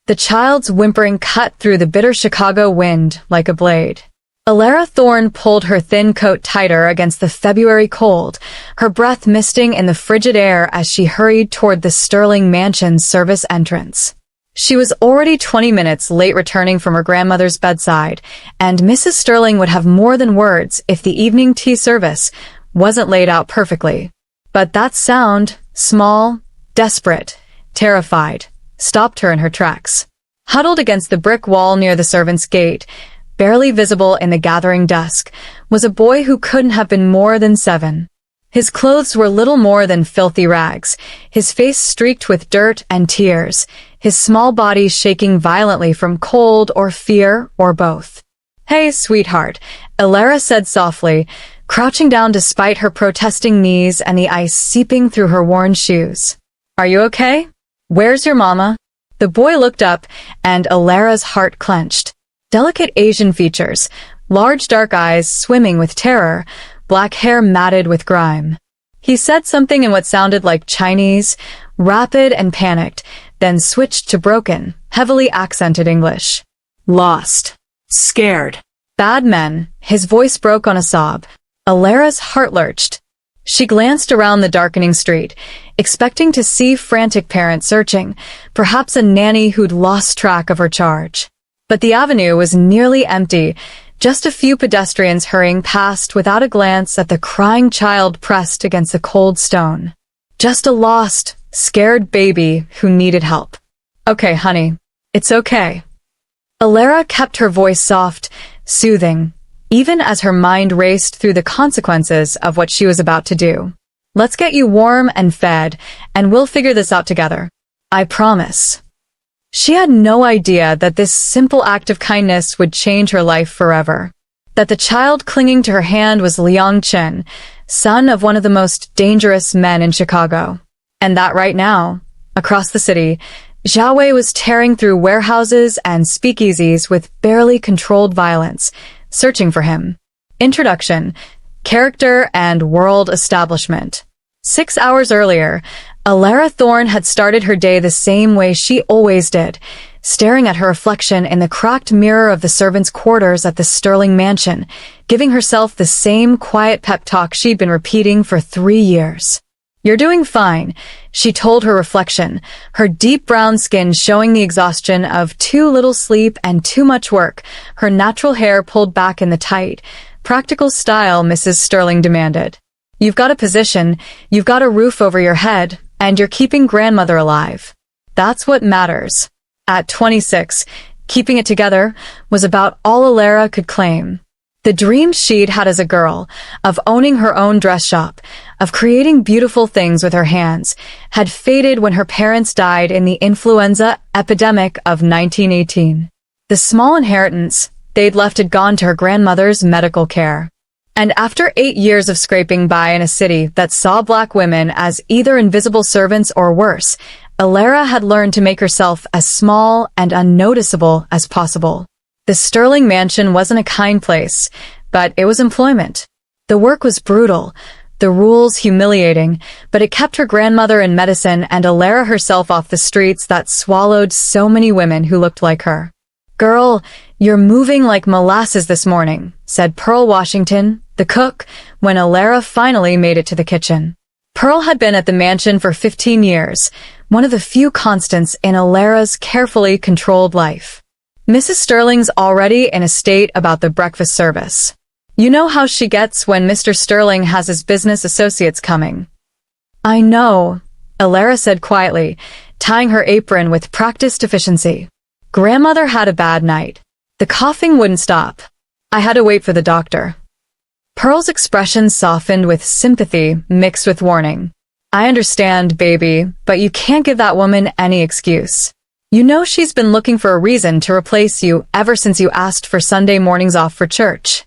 The child's whimpering cut through the bitter Chicago wind like a blade. Alara Thorne pulled her thin coat tighter against the February cold, her breath misting in the frigid air as she hurried toward the Sterling Mansion's service entrance. She was already 20 minutes late returning from her grandmother's bedside, and Mrs. Sterling would have more than words if the evening tea service wasn't laid out perfectly. But that sound, small, desperate, terrified, stopped her in her tracks. Huddled against the brick wall near the servants' gate, barely visible in the gathering dusk, was a boy who couldn't have been more than 7. His clothes were little more than filthy rags, his face streaked with dirt and tears, his small body shaking violently from cold or fear or both. "Hey, sweetheart," Alara said softly, crouching down despite her protesting knees and the ice seeping through her worn shoes. "Are you okay? Where's your mama?" The boy looked up, and Alara's heart clenched. Delicate Asian features, large dark eyes swimming with terror, black hair matted with grime. He said something in what sounded like Chinese, rapid and panicked, then switched to broken, heavily accented English. "Lost. Scared. Bad men." His voice broke on a sob. Alara's heart lurched. She glanced around the darkening street, expecting to see frantic parents searching, perhaps a nanny who'd lost track of her charge. But the avenue was nearly empty, just a few pedestrians hurrying past without a glance at the crying child pressed against the cold stone. Just a lost, scared baby who needed help. "Okay, honey. It's okay." Alara kept her voice soft, soothing, even as her mind raced through the consequences of what she was about to do. "Let's get you warm and fed, and we'll figure this out together. I promise." She had no idea that this simple act of kindness would change her life forever. That the child clinging to her hand was Liang Chen, son of one of the most dangerous men in Chicago. And that right now, across the city, Zhao Wei was tearing through warehouses and speakeasies with barely controlled violence, searching for him. Introduction, character, and world establishment. 6 hours earlier, Alara Thorne had started her day the same way she always did, staring at her reflection in the cracked mirror of the servants' quarters at the Sterling Mansion, giving herself the same quiet pep talk she'd been repeating for 3 years. "You're doing fine," she told her reflection, her deep brown skin showing the exhaustion of too little sleep and too much work, her natural hair pulled back in the tight, practical style Mrs. Sterling demanded. "You've got a position, you've got a roof over your head, and you're keeping grandmother alive. That's what matters." At 26, keeping it together was about all Alara could claim. The dreams she'd had as a girl, of owning her own dress shop, of creating beautiful things with her hands, had faded when her parents died in the influenza epidemic of 1918. The small inheritance they'd left had gone to her grandmother's medical care. And after 8 years of scraping by in a city that saw black women as either invisible servants or worse, Alara had learned to make herself as small and unnoticeable as possible. The Sterling Mansion wasn't a kind place, but it was employment. The work was brutal, the rules humiliating, but it kept her grandmother in medicine and Alara herself off the streets that swallowed so many women who looked like her. "Girl, you're moving like molasses this morning," said Pearl Washington, the cook, when Alara finally made it to the kitchen. Pearl had been at the mansion for 15 years, one of the few constants in Alara's carefully controlled life. "Mrs. Sterling's already in a state about the breakfast service. You know how she gets when Mr. Sterling has his business associates coming." "I know," Alara said quietly, tying her apron with practiced efficiency. "Grandmother had a bad night. The coughing wouldn't stop. I had to wait for the doctor." Pearl's expression softened with sympathy mixed with warning. "I understand, baby, but you can't give that woman any excuse. You know she's been looking for a reason to replace you ever since you asked for Sunday mornings off for church."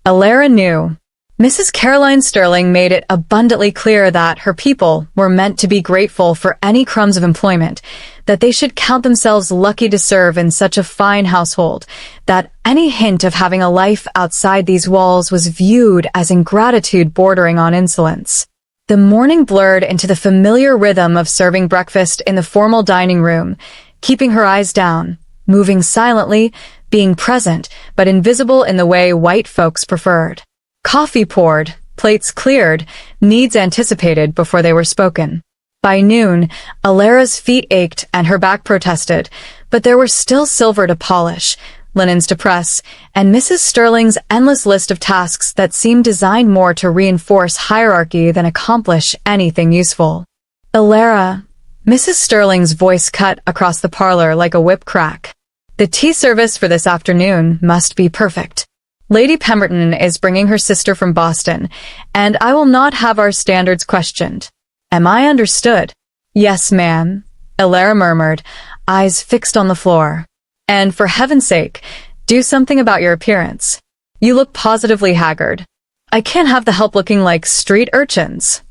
Alara knew. Mrs. Caroline Sterling made it abundantly clear that her people were meant to be grateful for any crumbs of employment, that they should count themselves lucky to serve in such a fine household, that any hint of having a life outside these walls was viewed as ingratitude bordering on insolence. The morning blurred into the familiar rhythm of serving breakfast in the formal dining room, keeping her eyes down, moving silently, being present, but invisible in the way white folks preferred. Coffee poured, plates cleared, needs anticipated before they were spoken. By noon, Alara's feet ached and her back protested, but there were still silver to polish, linens to press, and Mrs. Sterling's endless list of tasks that seemed designed more to reinforce hierarchy than accomplish anything useful. Alara, Mrs. Sterling's voice cut across the parlor like a whip crack. The tea service for this afternoon must be perfect. Lady Pemberton is bringing her sister from Boston, and I will not have our standards questioned. Am I understood? Yes, ma'am, Alara murmured, eyes fixed on the floor. And for heaven's sake, do something about your appearance. You look positively haggard. I can't have the help looking like street urchins.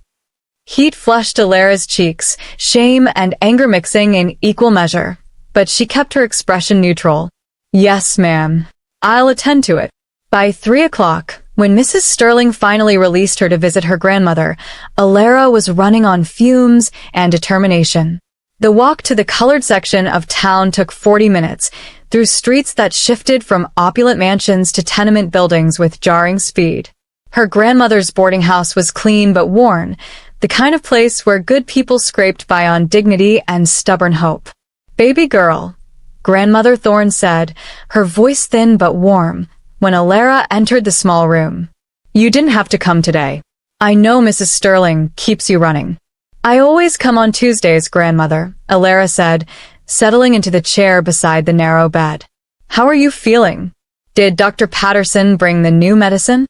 Heat flushed Alara's cheeks, shame and anger mixing in equal measure, but she kept her expression neutral. Yes, ma'am. I'll attend to it. By 3 o'clock, when Mrs. Sterling finally released her to visit her grandmother, Alara was running on fumes and determination. The walk to the colored section of town took 40 minutes, through streets that shifted from opulent mansions to tenement buildings with jarring speed. Her grandmother's boarding house was clean but worn, the kind of place where good people scraped by on dignity and stubborn hope. Baby girl, Grandmother Thorne said, her voice thin but warm, when Alara entered the small room. You didn't have to come today. I know Mrs. Sterling keeps you running. I always come on Tuesdays, Grandmother, Alara said, settling into the chair beside the narrow bed. How are you feeling? Did Dr. Patterson bring the new medicine?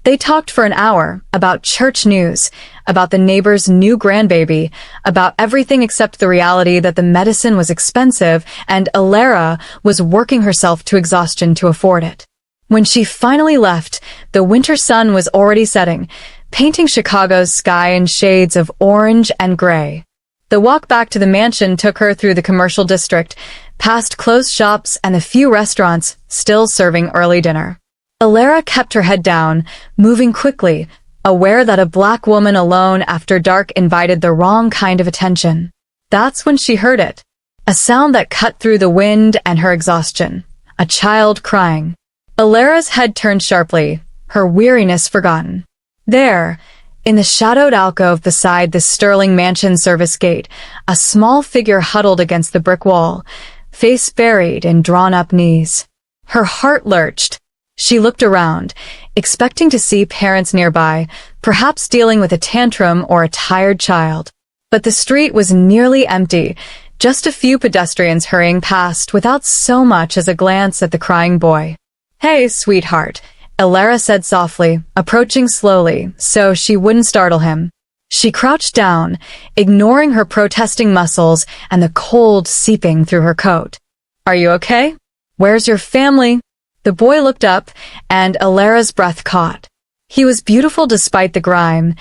They talked for an hour about church news, about the neighbor's new grandbaby, about everything except the reality that the medicine was expensive and Alara was working herself to exhaustion to afford it. When she finally left, the winter sun was already setting, painting Chicago's sky in shades of orange and gray. The walk back to the mansion took her through the commercial district, past closed shops and the few restaurants still serving early dinner. Alara kept her head down, moving quickly, aware that a black woman alone after dark invited the wrong kind of attention. That's when she heard it. A sound that cut through the wind and her exhaustion. A child crying. Alara's head turned sharply, her weariness forgotten. There, in the shadowed alcove beside the Sterling Mansion service gate, a small figure huddled against the brick wall, face buried in drawn-up knees. Her heart lurched. She looked around, expecting to see parents nearby, perhaps dealing with a tantrum or a tired child. But the street was nearly empty, just a few pedestrians hurrying past without so much as a glance at the crying boy. Hey, sweetheart, Alara said softly, approaching slowly, so she wouldn't startle him. She crouched down, ignoring her protesting muscles and the cold seeping through her coat. Are you okay? Where's your family? The boy looked up, and Alara's breath caught. He was beautiful despite the grime,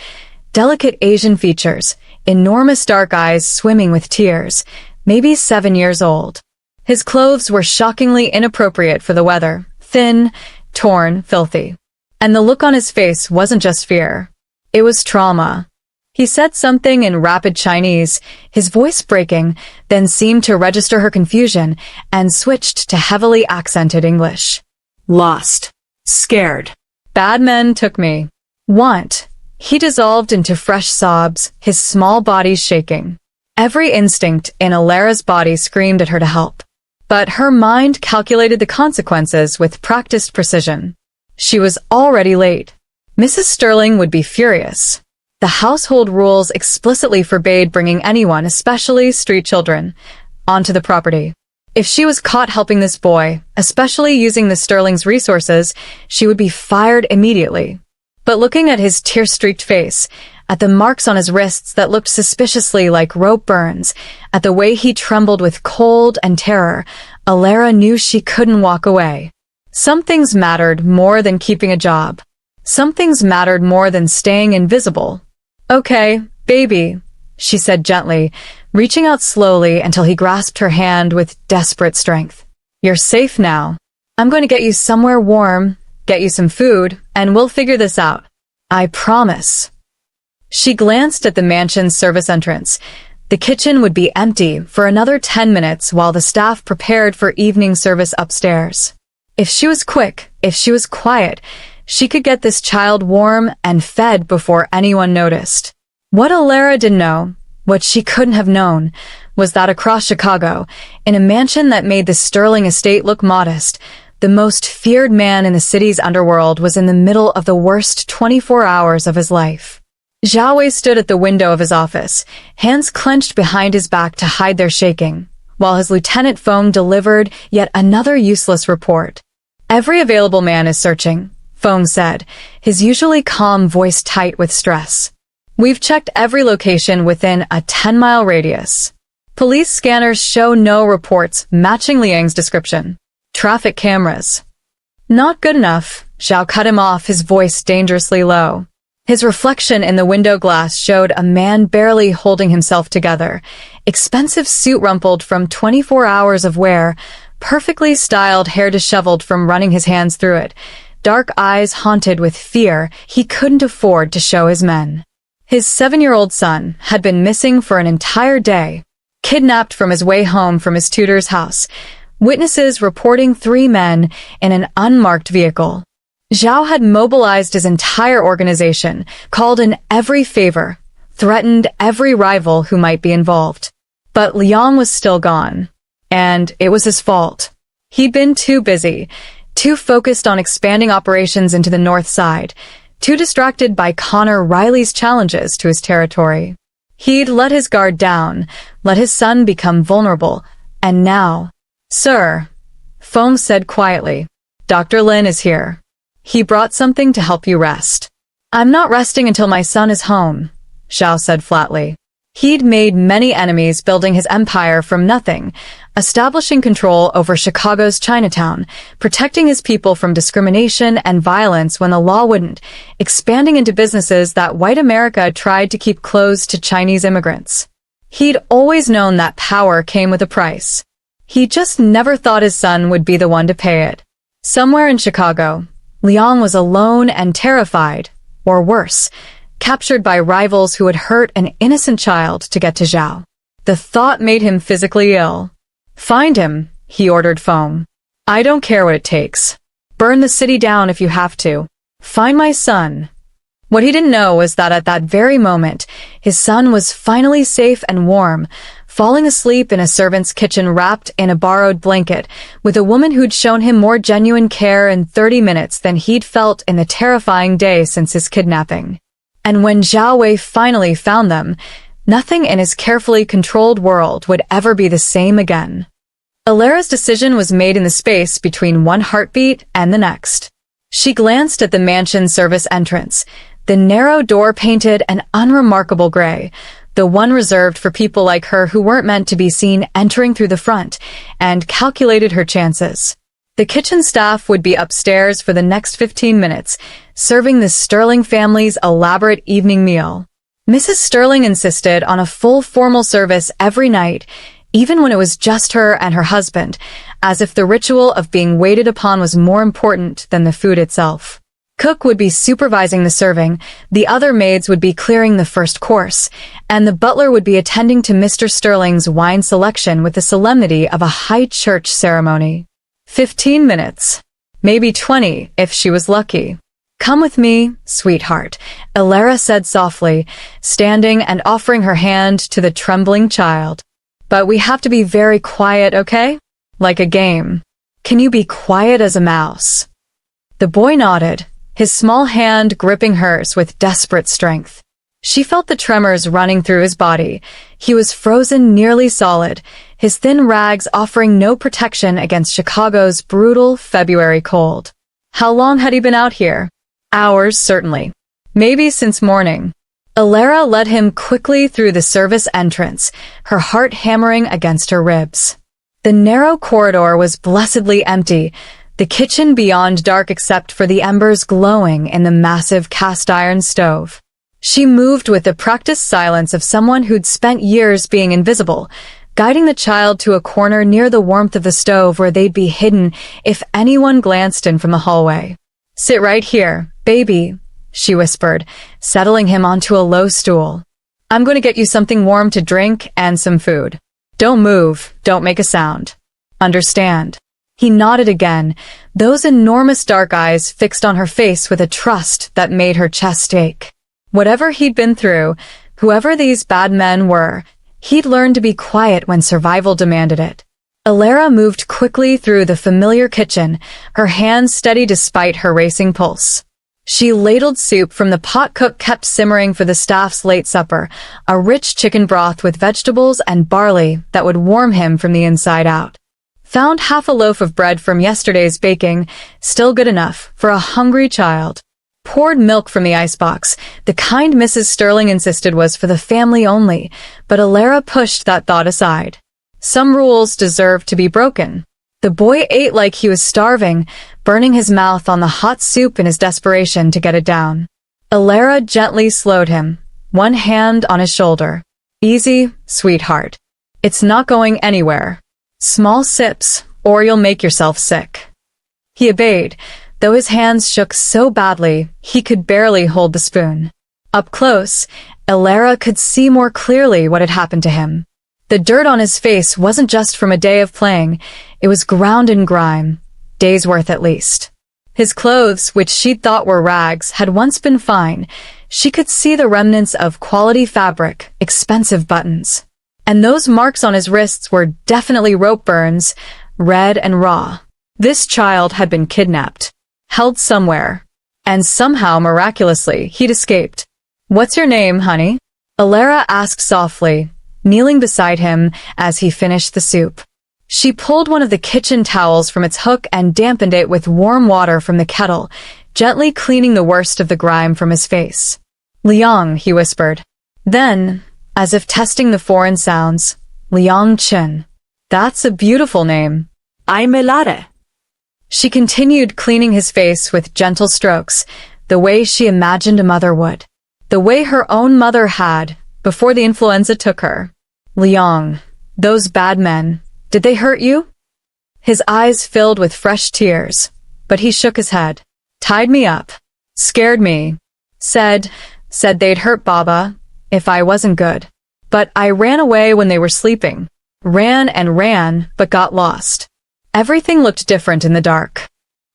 delicate Asian features, enormous dark eyes swimming with tears, maybe 7 years old. His clothes were shockingly inappropriate for the weather, thin, torn, filthy. And the look on his face wasn't just fear. It was trauma. He said something in rapid Chinese, his voice breaking, then seemed to register her confusion and switched to heavily accented English. Lost. Scared. Bad men took me. Want. He dissolved into fresh sobs, his small body shaking. Every instinct in Alara's body screamed at her to help. But her mind calculated the consequences with practiced precision. She was already late. Mrs. Sterling would be furious. The household rules explicitly forbade bringing anyone, especially street children, onto the property. If she was caught helping this boy, especially using the Sterling's resources, she would be fired immediately. But looking at his tear-streaked face, at the marks on his wrists that looked suspiciously like rope burns, at the way he trembled with cold and terror, Alara knew she couldn't walk away. Some things mattered more than keeping a job. Some things mattered more than staying invisible. Okay, baby, she said gently, reaching out slowly until he grasped her hand with desperate strength. You're safe now. I'm going to get you somewhere warm, get you some food, and we'll figure this out. I promise. She glanced at the mansion's service entrance. The kitchen would be empty for another 10 minutes while the staff prepared for evening service upstairs. If she was quick, if she was quiet, she could get this child warm and fed before anyone noticed. What Alara didn't know, what she couldn't have known, was that across Chicago, in a mansion that made the Sterling estate look modest, the most feared man in the city's underworld was in the middle of the worst 24 hours of his life. Zhao Wei stood at the window of his office, hands clenched behind his back to hide their shaking, while his Lieutenant Feng delivered yet another useless report. "Every available man is searching," Feng said, his usually calm voice tight with stress. "We've checked every location within a 10-mile radius. Police scanners show no reports matching Liang's description. Traffic cameras." "Not good enough," Zhao cut him off, his voice dangerously low. His reflection in the window glass showed a man barely holding himself together, expensive suit rumpled from 24 hours of wear, perfectly styled hair disheveled from running his hands through it, dark eyes haunted with fear he couldn't afford to show his men. His 7-year-old son had been missing for an entire day, kidnapped from his way home from his tutor's house, witnesses reporting 3 men in an unmarked vehicle. Zhao had mobilized his entire organization, called in every favor, threatened every rival who might be involved. But Liang was still gone. And it was his fault. He'd been too busy, too focused on expanding operations into the north side, too distracted by Connor Riley's challenges to his territory. He'd let his guard down, let his son become vulnerable, and now— "Sir," Feng said quietly, "Dr. Lin is here. He brought something to help you rest." "I'm not resting until my son is home," Zhao said flatly. He'd made many enemies building his empire from nothing, establishing control over Chicago's Chinatown, protecting his people from discrimination and violence when the law wouldn't, expanding into businesses that white America tried to keep closed to Chinese immigrants. He'd always known that power came with a price. He just never thought his son would be the one to pay it. Somewhere in Chicago, Liang was alone and terrified, or worse, captured by rivals who had hurt an innocent child to get to Zhao. The thought made him physically ill. "Find him," he ordered Feng. "I don't care what it takes. Burn the city down if you have to. Find my son." What he didn't know was that at that very moment, his son was finally safe and warm, falling asleep in a servant's kitchen wrapped in a borrowed blanket, with a woman who'd shown him more genuine care in 30 minutes than he'd felt in the terrifying day since his kidnapping. And when Zhao Wei finally found them, nothing in his carefully controlled world would ever be the same again. Alara's decision was made in the space between one heartbeat and the next. She glanced at the mansion service entrance, the narrow door painted an unremarkable gray, the one reserved for people like her who weren't meant to be seen entering through the front, and calculated her chances. The kitchen staff would be upstairs for the next 15 minutes, serving the Sterling family's elaborate evening meal. Mrs. Sterling insisted on a full formal service every night, even when it was just her and her husband, as if the ritual of being waited upon was more important than the food itself. Cook would be supervising the serving, the other maids would be clearing the first course, and the butler would be attending to Mr. Sterling's wine selection with the solemnity of a high church ceremony. 15 minutes. Maybe 20, if she was lucky. "Come with me, sweetheart," Alara said softly, standing and offering her hand to the trembling child. "But we have to be very quiet, okay? Like a game. Can you be quiet as a mouse?" The boy nodded, his small hand gripping hers with desperate strength. She felt the tremors running through his body. He was frozen nearly solid, his thin rags offering no protection against Chicago's brutal February cold. How long had he been out here? Hours, certainly. Maybe since morning. Alara led him quickly through the service entrance, her heart hammering against her ribs. The narrow corridor was blessedly empty, the kitchen beyond dark except for the embers glowing in the massive cast-iron stove. She moved with the practiced silence of someone who'd spent years being invisible, guiding the child to a corner near the warmth of the stove where they'd be hidden if anyone glanced in from the hallway. "Sit right here, baby," she whispered, settling him onto a low stool. I'm going to get you something warm to drink and some food. Don't move, don't make a sound. Understand?" He nodded again, those enormous dark eyes fixed on her face with a trust that made her chest ache. Whatever he'd been through, whoever these bad men were, he'd learned to be quiet when survival demanded it. Alara moved quickly through the familiar kitchen, her hands steady despite her racing pulse. She ladled soup from the pot cook kept simmering for the staff's late supper, a rich chicken broth with vegetables and barley that would warm him from the inside out. Found half a loaf of bread from yesterday's baking, still good enough for a hungry child. Poured milk from the icebox, the kind Mrs. Sterling insisted was for the family only, but Alara pushed that thought aside. Some rules deserved to be broken. The boy ate like he was starving, burning his mouth on the hot soup in his desperation to get it down. Alara gently slowed him, one hand on his shoulder. "Easy, sweetheart. It's not going anywhere. Small sips, or you'll make yourself sick." He obeyed, though his hands shook so badly he could barely hold the spoon. Up close, Alara could see more clearly what had happened to him. The dirt on his face wasn't just from a day of playing, it was ground in grime, days' worth at least. His clothes, which she'd thought were rags, had once been fine. She could see the remnants of quality fabric, expensive buttons. And those marks on his wrists were definitely rope burns, red and raw. This child had been kidnapped, held somewhere, and somehow, miraculously, he'd escaped. "What's your name, honey?" Alara asked softly, kneeling beside him as he finished the soup. She pulled one of the kitchen towels from its hook and dampened it with warm water from the kettle, gently cleaning the worst of the grime from his face. "Liang," he whispered. Then, as if testing the foreign sounds, "Liang Chen. That's a beautiful name." "I'm Alara." She continued cleaning his face with gentle strokes, the way she imagined a mother would. The way her own mother had, before the influenza took her. "Liang, those bad men, did they hurt you?" His eyes filled with fresh tears, but he shook his head. "Tied me up. Scared me. Said they'd hurt Baba if I wasn't good. But I ran away when they were sleeping. Ran and ran, but got lost. Everything looked different in the dark.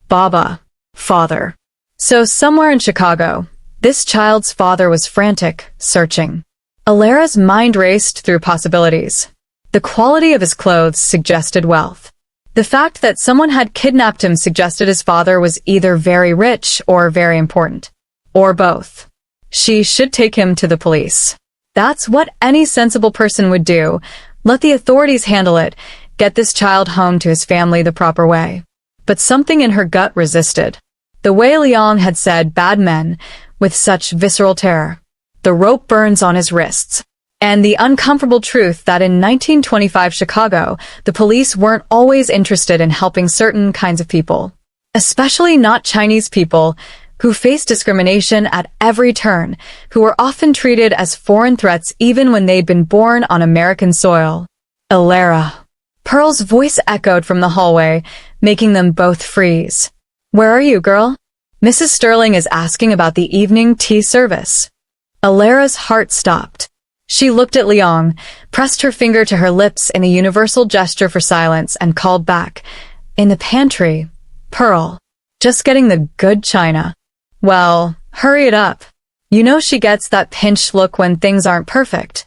Baba. Father. So somewhere in Chicago, this child's father was frantic, searching. Alara's mind raced through possibilities. The quality of his clothes suggested wealth. The fact that someone had kidnapped him suggested his father was either very rich or very important. Or both. She should take him to the police. That's what any sensible person would do. Let the authorities handle it, get this child home to his family the proper way. But something in her gut resisted. The way Liang had said bad men, with such visceral terror. The rope burns on his wrists. And the uncomfortable truth that in 1925 Chicago, the police weren't always interested in helping certain kinds of people. Especially not Chinese people, who faced discrimination at every turn, who were often treated as foreign threats even when they'd been born on American soil. Alara. Pearl's voice echoed from the hallway, making them both freeze. "Where are you, girl? Mrs. Sterling is asking about the evening tea service." Alara's heart stopped. She looked at Liang, pressed her finger to her lips in a universal gesture for silence, and called back, "In the pantry. Pearl. Just getting the good china." "Well, hurry it up. You know she gets that pinched look when things aren't perfect."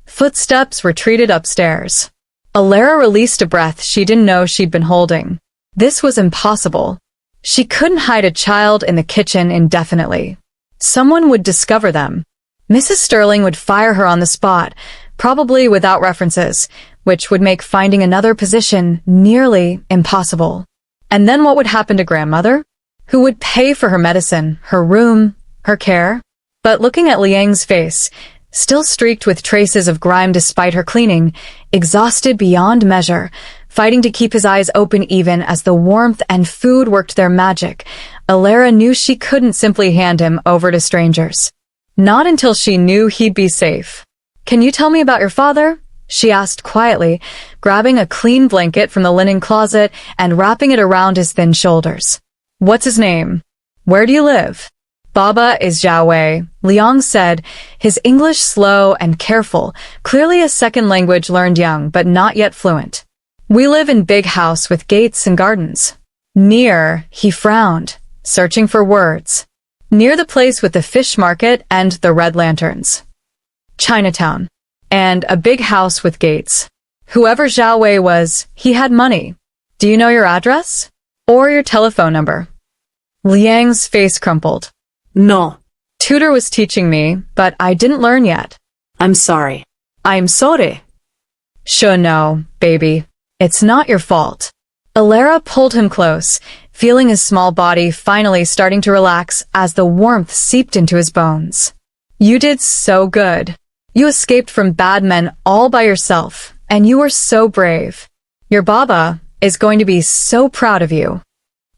Footsteps retreated upstairs. Alara released a breath she didn't know she'd been holding. This was impossible. She couldn't hide a child in the kitchen indefinitely. Someone would discover them. Mrs. Sterling would fire her on the spot, probably without references, which would make finding another position nearly impossible. And then what would happen to grandmother? Who would pay for her medicine, her room, her care? But looking at Liang's face, still streaked with traces of grime despite her cleaning, exhausted beyond measure, fighting to keep his eyes open even as the warmth and food worked their magic, Alara knew she couldn't simply hand him over to strangers. Not until she knew he'd be safe. "Can you tell me about your father?" she asked quietly, grabbing a clean blanket from the linen closet and wrapping it around his thin shoulders. "What's his name? Where do you live?" Baba is Zhao Wei, Liang said, his English slow and careful, clearly a second language learned young but not yet fluent. We live in big house with gates and gardens. Near, he frowned, searching for words. Near the place with the fish market and the red lanterns. Chinatown. And a big house with gates. Whoever Zhao Wei was, he had money. Do you know your address? Or your telephone number? Liang's face crumpled. No. Tutor was teaching me, but I didn't learn yet. I'm sorry. I'm sorry. Sure no, baby. It's not your fault. Alara pulled him close, feeling his small body finally starting to relax as the warmth seeped into his bones. You did so good. You escaped from bad men all by yourself, and you were so brave. Your Baba is going to be so proud of you.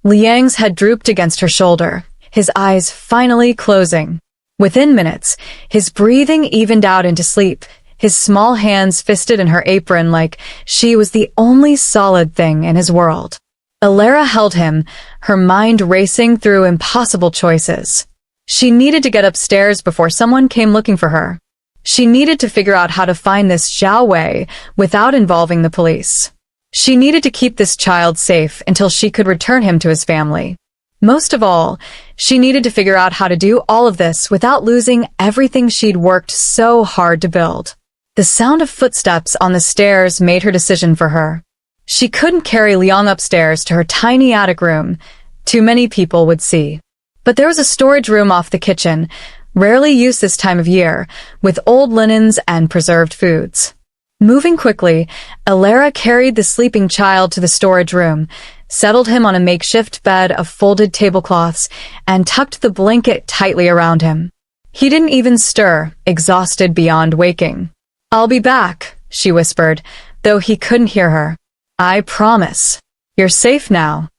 Liang's head drooped against her shoulder, his eyes finally closing. Within minutes, his breathing evened out into sleep, his small hands fisted in her apron like she was the only solid thing in his world. Alara held him, her mind racing through impossible choices. She needed to get upstairs before someone came looking for her. She needed to figure out how to find this Zhao Wei without involving the police. She needed to keep this child safe until she could return him to his family. Most of all, she needed to figure out how to do all of this without losing everything she'd worked so hard to build. The sound of footsteps on the stairs made her decision for her. She couldn't carry Liang upstairs to her tiny attic room. Too many people would see. But there was a storage room off the kitchen, rarely used this time of year, with old linens and preserved foods. Moving quickly, Alara carried the sleeping child to the storage room, settled him on a makeshift bed of folded tablecloths, and tucked the blanket tightly around him. He didn't even stir, exhausted beyond waking. I'll be back, she whispered, though he couldn't hear her. I promise. You're safe now.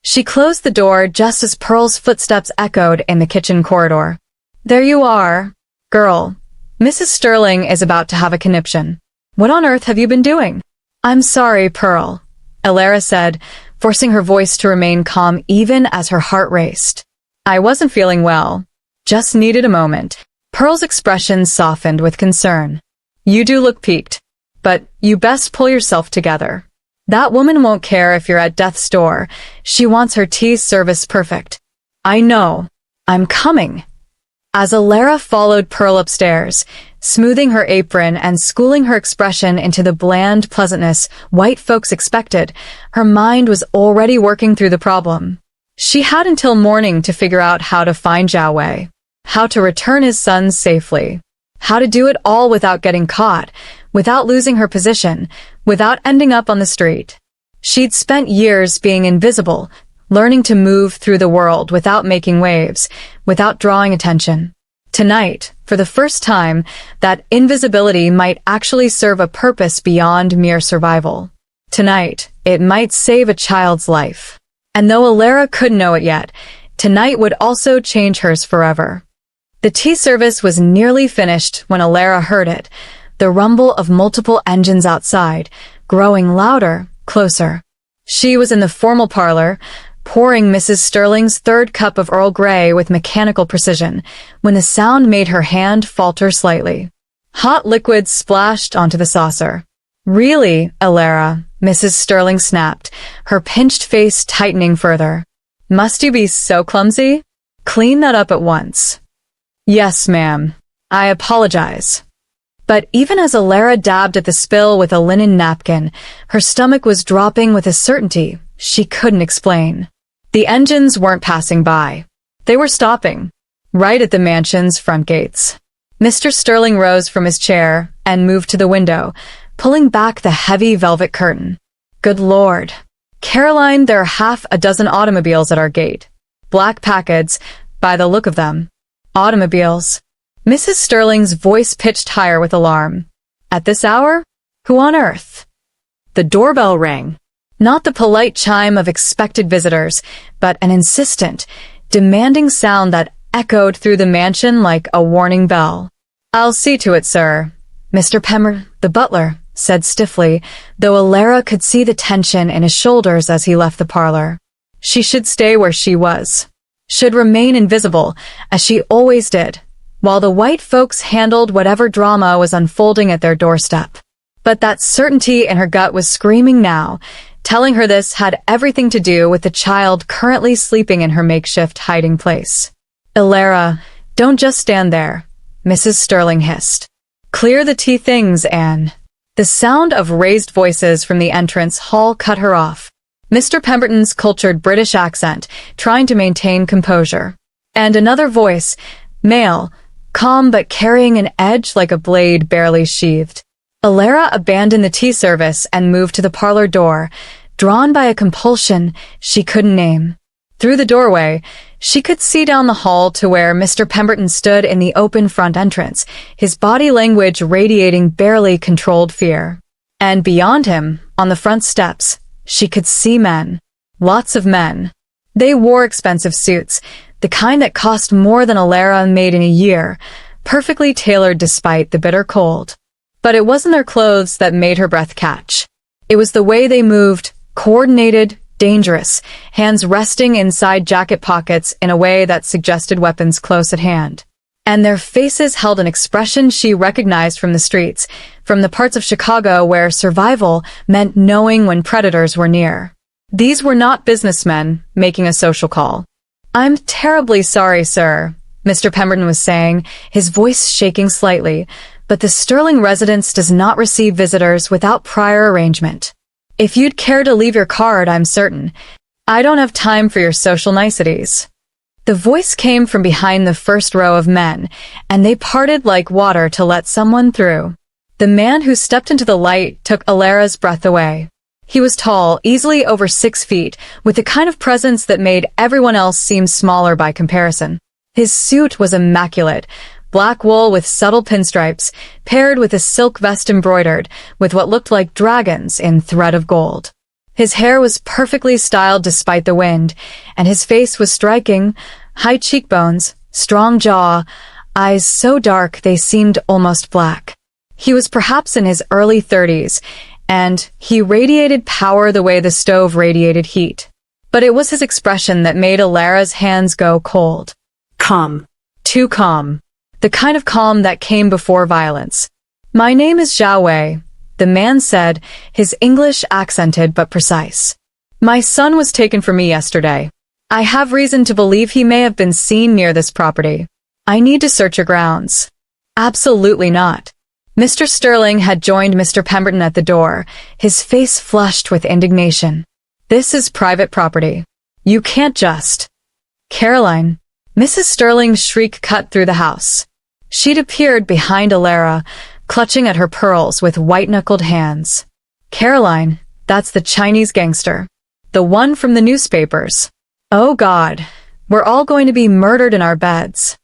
She closed the door just as Pearl's footsteps echoed in the kitchen corridor. There you are. Girl, Mrs. Sterling is about to have a conniption. What on earth have you been doing? I'm sorry, Pearl, Alara said, forcing her voice to remain calm even as her heart raced. I wasn't feeling well. Just needed a moment. Pearl's expression softened with concern. You do look peaked, but you best pull yourself together. That woman won't care if you're at death's door. She wants her tea service perfect. I know. I'm coming. As Alara followed Pearl upstairs, smoothing her apron and schooling her expression into the bland pleasantness white folks expected, her mind was already working through the problem. She had until morning to figure out how to find Zhao Wei, how to return his son safely, how to do it all without getting caught, without losing her position, without ending up on the street. She'd spent years being invisible, learning to move through the world without making waves, without drawing attention. Tonight, for the first time, that invisibility might actually serve a purpose beyond mere survival. Tonight, it might save a child's life. And though Alara couldn't know it yet, tonight would also change hers forever. The tea service was nearly finished when Alara heard it, the rumble of multiple engines outside, growing louder, closer. She was in the formal parlor, pouring Mrs. Sterling's third cup of Earl Grey with mechanical precision, when the sound made her hand falter slightly. Hot liquid splashed onto the saucer. Really, Alara, Mrs. Sterling snapped, her pinched face tightening further. Must you be so clumsy? Clean that up at once. Yes, ma'am. I apologize. But even as Alara dabbed at the spill with a linen napkin, her stomach was dropping with a certainty she couldn't explain. The engines weren't passing by. They were stopping, right at the mansion's front gates. Mr. Sterling rose from his chair and moved to the window, pulling back the heavy velvet curtain. Good Lord. Caroline, there are half a dozen automobiles at our gate. Black Packards, by the look of them. Automobiles. Mrs. Sterling's voice pitched higher with alarm. At this hour? Who on earth? The doorbell rang. Not the polite chime of expected visitors, but an insistent, demanding sound that echoed through the mansion like a warning bell. I'll see to it, sir. Mr. Pemmer, the butler, said stiffly, though Alara could see the tension in his shoulders as he left the parlor. She should stay where she was. should remain invisible, as she always did, while the white folks handled whatever drama was unfolding at their doorstep. But that certainty in her gut was screaming now, telling her this had everything to do with the child currently sleeping in her makeshift hiding place. "Elara, don't just stand there," Mrs. Sterling hissed. "Clear the tea things, Anne." The sound of raised voices from the entrance hall cut her off. Mr. Pemberton's cultured British accent, trying to maintain composure. And another voice, male, calm but carrying an edge like a blade barely sheathed. Elara abandoned the tea service and moved to the parlor door, drawn by a compulsion she couldn't name. Through the doorway, she could see down the hall to where Mr. Pemberton stood in the open front entrance, his body language radiating barely controlled fear. And beyond him, on the front steps, she could see men. Lots of men. They wore expensive suits, the kind that cost more than Elara made in a year, perfectly tailored despite the bitter cold. But it wasn't their clothes that made her breath catch. It was the way they moved, coordinated, dangerous, hands resting inside jacket pockets in a way that suggested weapons close at hand. And their faces held an expression she recognized from the streets, from the parts of Chicago where survival meant knowing when predators were near. These were not businessmen making a social call. "I'm terribly sorry, sir," Mr. Pemberton was saying, his voice shaking slightly, "but the Sterling residence does not receive visitors without prior arrangement. If you'd care to leave your card, I'm certain. I don't have time for your social niceties." The voice came from behind the first row of men, and they parted like water to let someone through. The man who stepped into the light took Elara's breath away. He was tall, easily over 6 feet, with the kind of presence that made everyone else seem smaller by comparison. His suit was immaculate, black wool with subtle pinstripes, paired with a silk vest embroidered with what looked like dragons in thread of gold. His hair was perfectly styled despite the wind, and his face was striking, high cheekbones, strong jaw, eyes so dark they seemed almost black. He was perhaps in his early 30s, and he radiated power the way the stove radiated heat. But it was his expression that made Elara's hands go cold. Calm. Too calm. The kind of calm that came before violence. "My name is Zhao Wei," the man said, his English accented but precise. "My son was taken from me yesterday. I have reason to believe he may have been seen near this property. I need to search your grounds." "Absolutely not." Mr. Sterling had joined Mr. Pemberton at the door, his face flushed with indignation. "This is private property. You can't just—" "Caroline." Mrs. Sterling's shriek cut through the house. She'd appeared behind Elara, clutching at her pearls with white-knuckled hands. "Caroline, that's the Chinese gangster. The one from the newspapers. Oh God, we're all going to be murdered in our beds."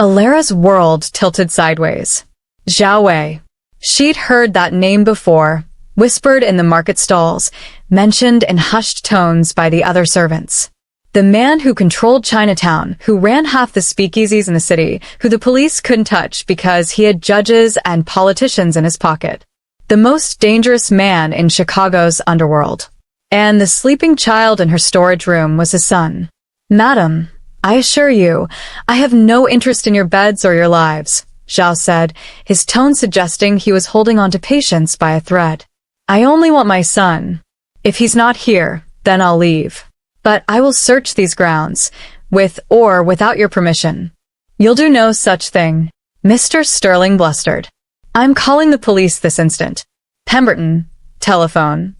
Elara's world tilted sideways. Zhao Wei. She'd heard that name before, whispered in the market stalls, mentioned in hushed tones by the other servants. The man who controlled Chinatown, who ran half the speakeasies in the city, who the police couldn't touch because he had judges and politicians in his pocket. The most dangerous man in Chicago's underworld. And the sleeping child in her storage room was his son. "Madam, I assure you, I have no interest in your beds or your lives," Zhao said, his tone suggesting he was holding on to patience by a thread. "I only want my son. If he's not here, then I'll leave. But I will search these grounds, with or without your permission." "You'll do no such thing," Mr. Sterling blustered. "I'm calling the police this instant." "Pemberton, telephone."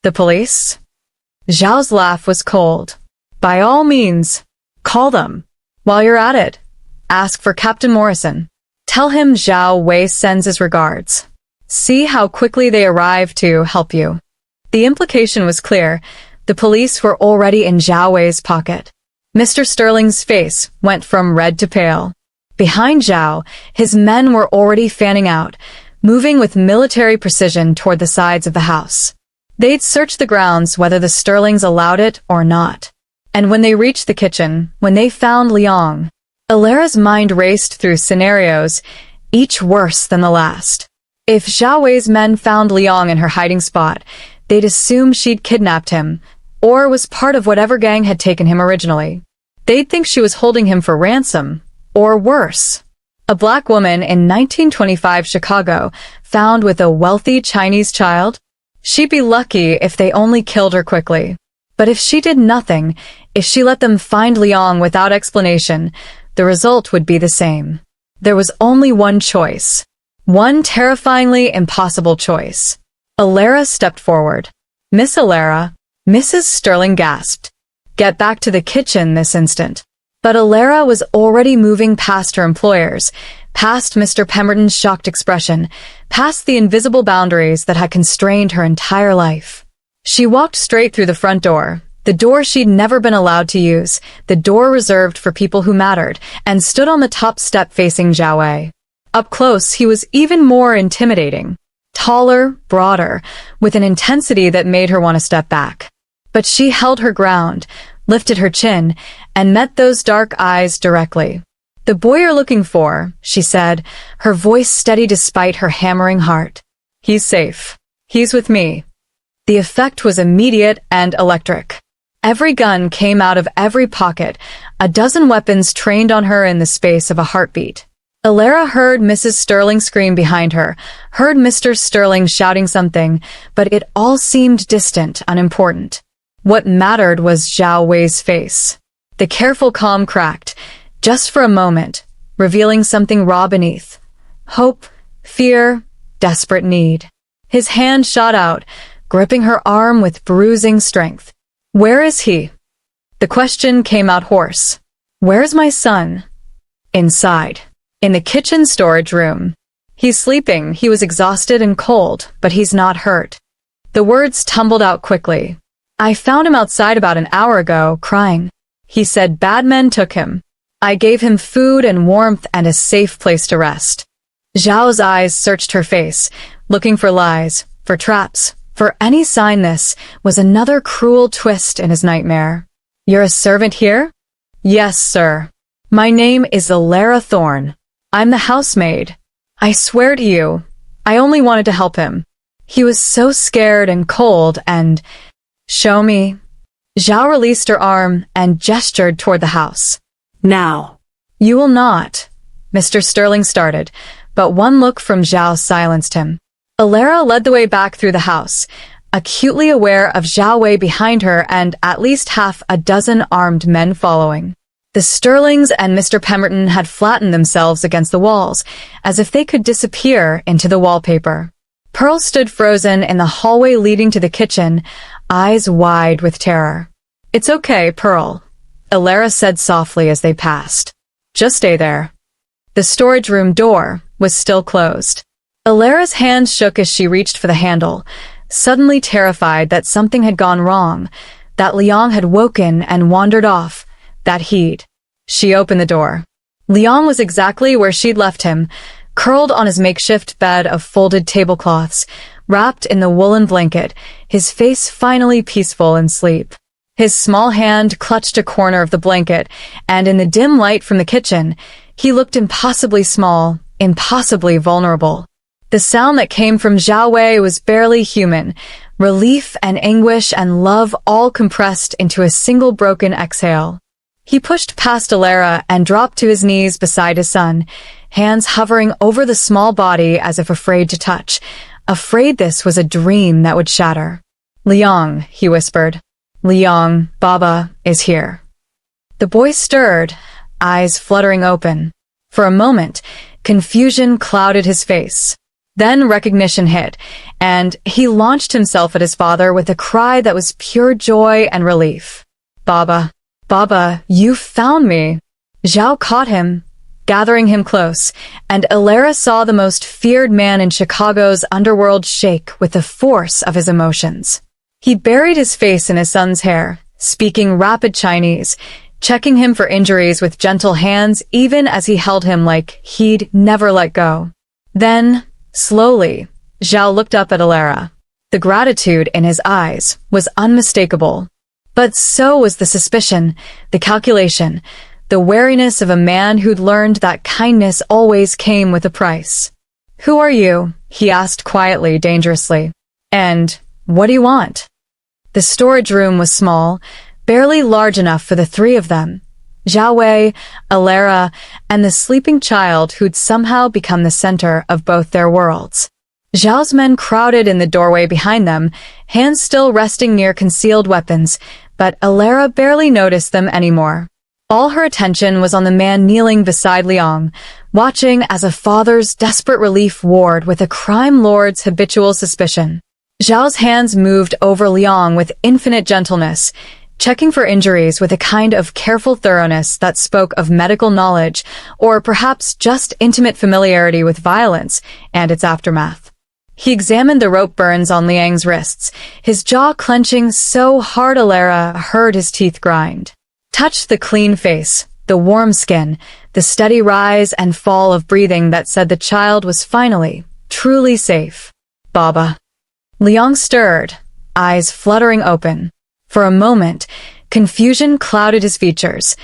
"The police?" Zhao's laugh was cold. "By all means, call them. While you're at it, ask for Captain Morrison. Tell him Zhao Wei sends his regards. See how quickly they arrive to help you." The implication was clear. The police were already in Zhao Wei's pocket. Mr. Sterling's face went from red to pale. Behind Zhao, his men were already fanning out, moving with military precision toward the sides of the house. They'd search the grounds whether the Sterlings allowed it or not. And when they reached the kitchen, when they found Liang, Elara's mind raced through scenarios, each worse than the last. If Zhao Wei's men found Liang in her hiding spot, they'd assume she'd kidnapped him, or was part of whatever gang had taken him originally. They'd think she was holding him for ransom, or worse. A black woman in 1925 Chicago found with a wealthy Chinese child? She'd be lucky if they only killed her quickly. But if she did nothing, if she let them find Liang without explanation, the result would be the same. There was only one choice. One terrifyingly impossible choice. Alara stepped forward. Miss Alara, Mrs. Sterling gasped. Get back to the kitchen this instant. But Alara was already moving past her employers, past Mr. Pemberton's shocked expression, past the invisible boundaries that had constrained her entire life. She walked straight through the front door, the door she'd never been allowed to use, the door reserved for people who mattered, and stood on the top step facing Zhao Wei. Up close, he was even more intimidating. Taller, broader, with an intensity that made her want to step back. But she held her ground, lifted her chin, and met those dark eyes directly. The boy you're looking for, she said, her voice steady despite her hammering heart. He's safe. He's with me. The effect was immediate and electric. Every gun came out of every pocket, a dozen weapons trained on her in the space of a heartbeat. Alara heard Mrs. Sterling scream behind her, heard Mr. Sterling shouting something, but it all seemed distant, unimportant. What mattered was Zhao Wei's face. The careful calm cracked, just for a moment, revealing something raw beneath. Hope, fear, desperate need. His hand shot out, gripping her arm with bruising strength. Where is he? The question came out hoarse. Where's my son? Inside. In the kitchen storage room. He's sleeping, he was exhausted and cold, but he's not hurt. The words tumbled out quickly. I found him outside about an hour ago, crying. He said bad men took him. I gave him food and warmth and a safe place to rest. Zhao's eyes searched her face, looking for lies, for traps, for any sign. This was another cruel twist in his nightmare. You're a servant here? Yes, sir. My name is Alara Thorne. I'm the housemaid. I swear to you, I only wanted to help him. He was so scared and cold and... Show me. Zhao released her arm and gestured toward the house. Now. You will not. Mr. Sterling started, but one look from Zhao silenced him. Alara led the way back through the house, acutely aware of Zhao Wei behind her and at least half a dozen armed men following. The Sterlings and Mr. Pemberton had flattened themselves against the walls, as if they could disappear into the wallpaper. Pearl stood frozen in the hallway leading to the kitchen, eyes wide with terror. It's okay, Pearl, Alara said softly as they passed. Just stay there. The storage room door was still closed. Alara's hand shook as she reached for the handle, suddenly terrified that something had gone wrong, that Liang had woken and wandered off, that he'd. She opened the door. Liang was exactly where she'd left him, curled on his makeshift bed of folded tablecloths, wrapped in the woolen blanket, his face finally peaceful in sleep. His small hand clutched a corner of the blanket, and in the dim light from the kitchen, he looked impossibly small, impossibly vulnerable. The sound that came from Zhao Wei was barely human, relief and anguish and love all compressed into a single broken exhale. He pushed past Alara and dropped to his knees beside his son, hands hovering over the small body as if afraid to touch, afraid this was a dream that would shatter. Liang, he whispered. Liang, Baba is here. The boy stirred, eyes fluttering open. For a moment, confusion clouded his face. Then recognition hit, and he launched himself at his father with a cry that was pure joy and relief. Baba, Baba, you found me. Zhao caught him, gathering him close, and Alara saw the most feared man in Chicago's underworld shake with the force of his emotions. He buried his face in his son's hair, speaking rapid Chinese, checking him for injuries with gentle hands even as he held him like he'd never let go. Then, slowly, Zhao looked up at Alara. The gratitude in his eyes was unmistakable. But so was the suspicion, the calculation, the wariness of a man who'd learned that kindness always came with a price. Who are you? He asked quietly, dangerously. And what do you want? The storage room was small, barely large enough for the three of them, Zhao Wei, Alara, and the sleeping child who'd somehow become the center of both their worlds. Zhao's men crowded in the doorway behind them, hands still resting near concealed weapons, but Alara barely noticed them anymore. All her attention was on the man kneeling beside Liang, watching as a father's desperate relief warred with a crime lord's habitual suspicion. Zhao's hands moved over Liang with infinite gentleness, checking for injuries with a kind of careful thoroughness that spoke of medical knowledge, or perhaps just intimate familiarity with violence and its aftermath. He examined the rope burns on Liang's wrists, his jaw clenching so hard Alara heard his teeth grind. Touched the clean face, the warm skin, the steady rise and fall of breathing that said the child was finally, truly safe. Baba. Liang stirred, eyes fluttering open. For a moment, confusion clouded his features.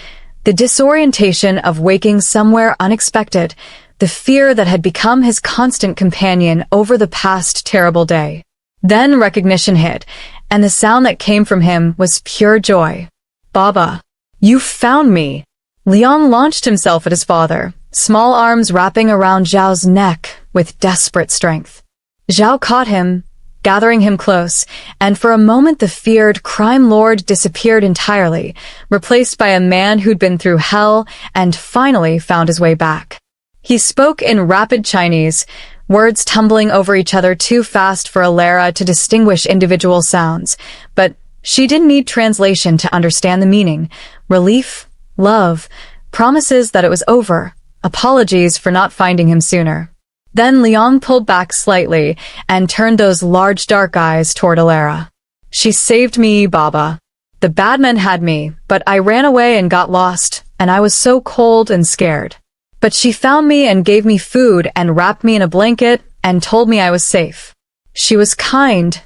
The disorientation of waking somewhere unexpected, the fear that had become his constant companion over the past terrible day. Then recognition hit, and the sound that came from him was pure joy. Baba, you found me! Liang launched himself at his father, small arms wrapping around Zhao's neck with desperate strength. Zhao caught him, gathering him close, and for a moment the feared crime lord disappeared entirely, replaced by a man who'd been through hell and finally found his way back. He spoke in rapid Chinese, words tumbling over each other too fast for Alara to distinguish individual sounds, but she didn't need translation to understand the meaning. Relief, love, promises that it was over, apologies for not finding him sooner. Then Liang pulled back slightly and turned those large dark eyes toward Alara. She saved me, Baba. The bad men had me, but I ran away and got lost, and I was so cold and scared. But she found me and gave me food and wrapped me in a blanket and told me I was safe. She was kind,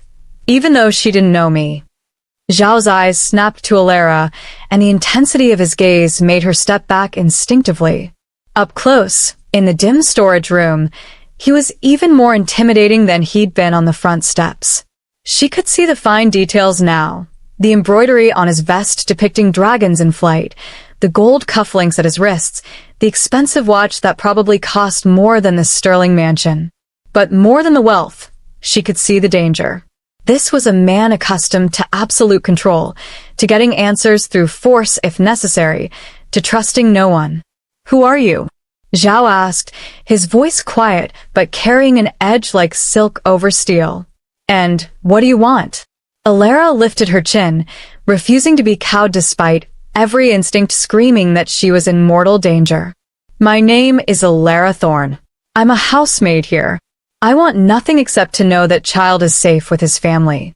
even though she didn't know me. Zhao's eyes snapped to Alara, and the intensity of his gaze made her step back instinctively. Up close, in the dim storage room, he was even more intimidating than he'd been on the front steps. She could see the fine details now, the embroidery on his vest depicting dragons in flight, the gold cufflinks at his wrists, the expensive watch that probably cost more than the Sterling mansion. But more than the wealth, she could see the danger. This was a man accustomed to absolute control, to getting answers through force if necessary, to trusting no one. Who are you? Zhao asked, his voice quiet but carrying an edge like silk over steel. And what do you want? Alara lifted her chin, refusing to be cowed despite every instinct screaming that she was in mortal danger. My name is Alara Thorne. I'm a housemaid here. I want nothing except to know that child is safe with his family.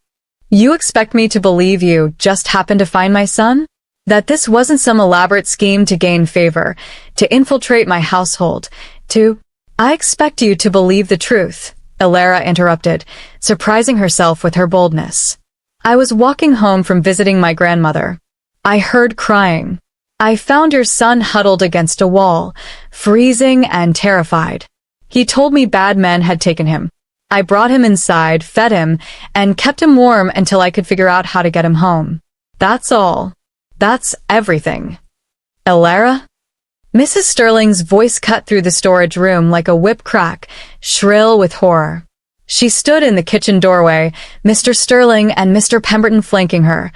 You expect me to believe you just happened to find my son? That this wasn't some elaborate scheme to gain favor, to infiltrate my household, to— I expect you to believe the truth, Alara interrupted, surprising herself with her boldness. I was walking home from visiting my grandmother. I heard crying. I found your son huddled against a wall, freezing and terrified. He told me bad men had taken him. I brought him inside, fed him, and kept him warm until I could figure out how to get him home. That's all. That's everything. Alara? Mrs. Sterling's voice cut through the storage room like a whip crack, shrill with horror. She stood in the kitchen doorway, Mr. Sterling and Mr. Pemberton flanking her,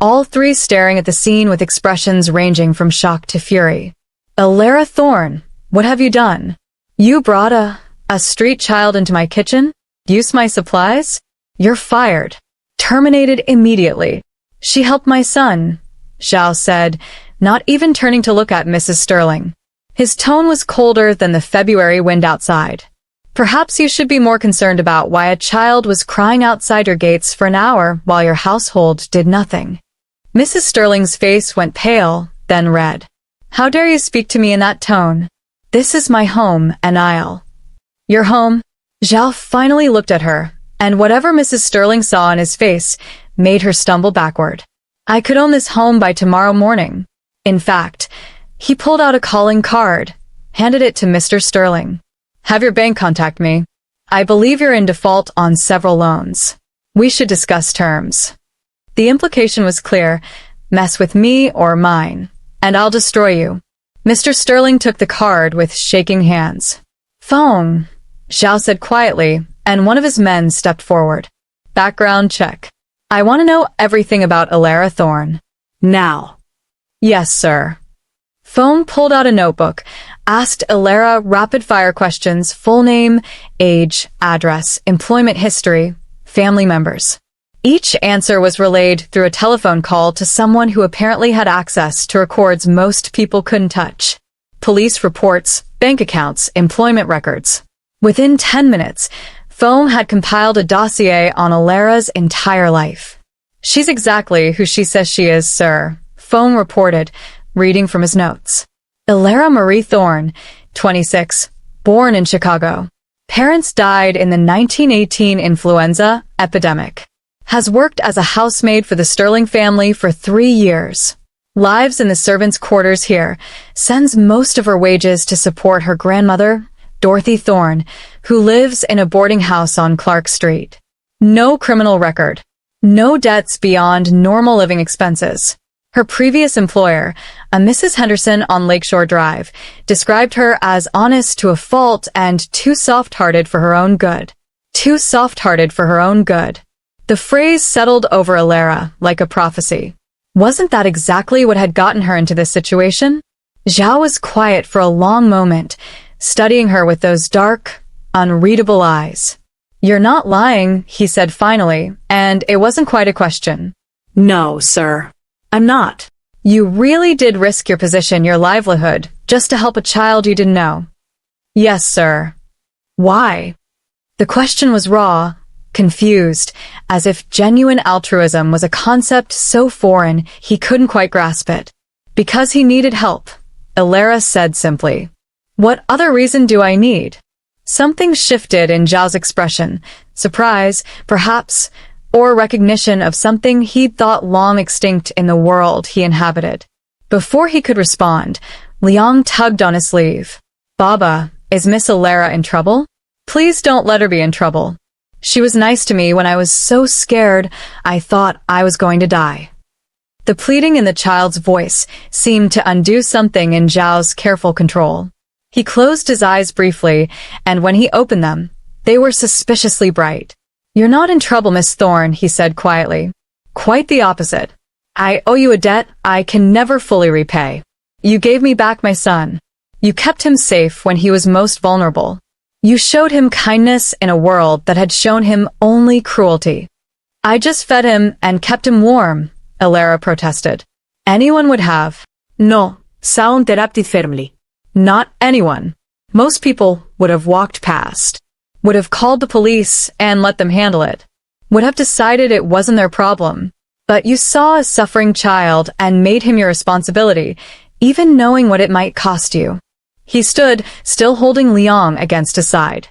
all three staring at the scene with expressions ranging from shock to fury. Alara Thorne, what have you done? You brought a street child into my kitchen? Use my supplies? You're fired. Terminated immediately. She helped my son, Zhao said, not even turning to look at Mrs. Sterling. His tone was colder than the February wind outside. Perhaps you should be more concerned about why a child was crying outside your gates for an hour while your household did nothing. Mrs. Sterling's face went pale, then red. How dare you speak to me in that tone? This is my home, and I'll— Your home? Zhao finally looked at her, and whatever Mrs. Sterling saw in his face made her stumble backward. I could own this home by tomorrow morning. In fact, he pulled out a calling card, handed it to Mr. Sterling. Have your bank contact me. I believe you're in default on several loans. We should discuss terms. The implication was clear. Mess with me or mine. and I'll destroy you. Mr. Sterling took the card with shaking hands. Phone, Zhao said quietly, and one of his men stepped forward. Background check. I want to know everything about Alara Thorne. Now. Yes, sir. Phone pulled out a notebook, asked Alara rapid-fire questions: full name, age, address, employment history, family members. Each answer was relayed through a telephone call to someone who apparently had access to records most people couldn't touch. Police reports, bank accounts, employment records. Within 10 minutes, Phone had compiled a dossier on Alara's entire life. She's exactly who she says she is, sir, Phone reported, reading from his notes. Alara Marie Thorne, 26, born in Chicago. Parents died in the 1918 influenza epidemic. Has worked as a housemaid for the Sterling family for 3 years. Lives in the servants' quarters here. Sends most of her wages to support her grandmother, Dorothy Thorne, who lives in a boarding house on Clark Street. No criminal record. No debts beyond normal living expenses. Her previous employer, a Mrs. Henderson on Lakeshore Drive, described her as honest to a fault and too soft-hearted for her own good. Too soft-hearted for her own good. The phrase settled over Alara like a prophecy. Wasn't that exactly what had gotten her into this situation? Zhao was quiet for a long moment, studying her with those dark, unreadable eyes. You're not lying, he said finally, and it wasn't quite a question. No, sir. I'm not. You really did risk your position, your livelihood, just to help a child you didn't know. Yes, sir. Why? The question was raw, confused, as if genuine altruism was a concept so foreign he couldn't quite grasp it. Because he needed help, Alara said simply. What other reason do I need? Something shifted in Zhao's expression, surprise, perhaps, or recognition of something he'd thought long extinct in the world he inhabited. Before he could respond, Liang tugged on his sleeve. Baba, is Miss Alara in trouble? Please don't let her be in trouble. She was nice to me when I was so scared I thought I was going to die. The pleading in the child's voice seemed to undo something in Zhao's careful control. He closed his eyes briefly, and when he opened them, they were suspiciously bright. You're not in trouble, Miss Thorne, he said quietly. Quite the opposite. I owe you a debt I can never fully repay. You gave me back my son. You kept him safe when he was most vulnerable. You showed him kindness in a world that had shown him only cruelty. I just fed him and kept him warm, Alara protested. Anyone would have. No, Sao interrupted firmly. Not anyone. Most people would have walked past. Would have called the police and let them handle it. Would have decided it wasn't their problem. But you saw a suffering child and made him your responsibility, even knowing what it might cost you. He stood, still holding Liang against his side.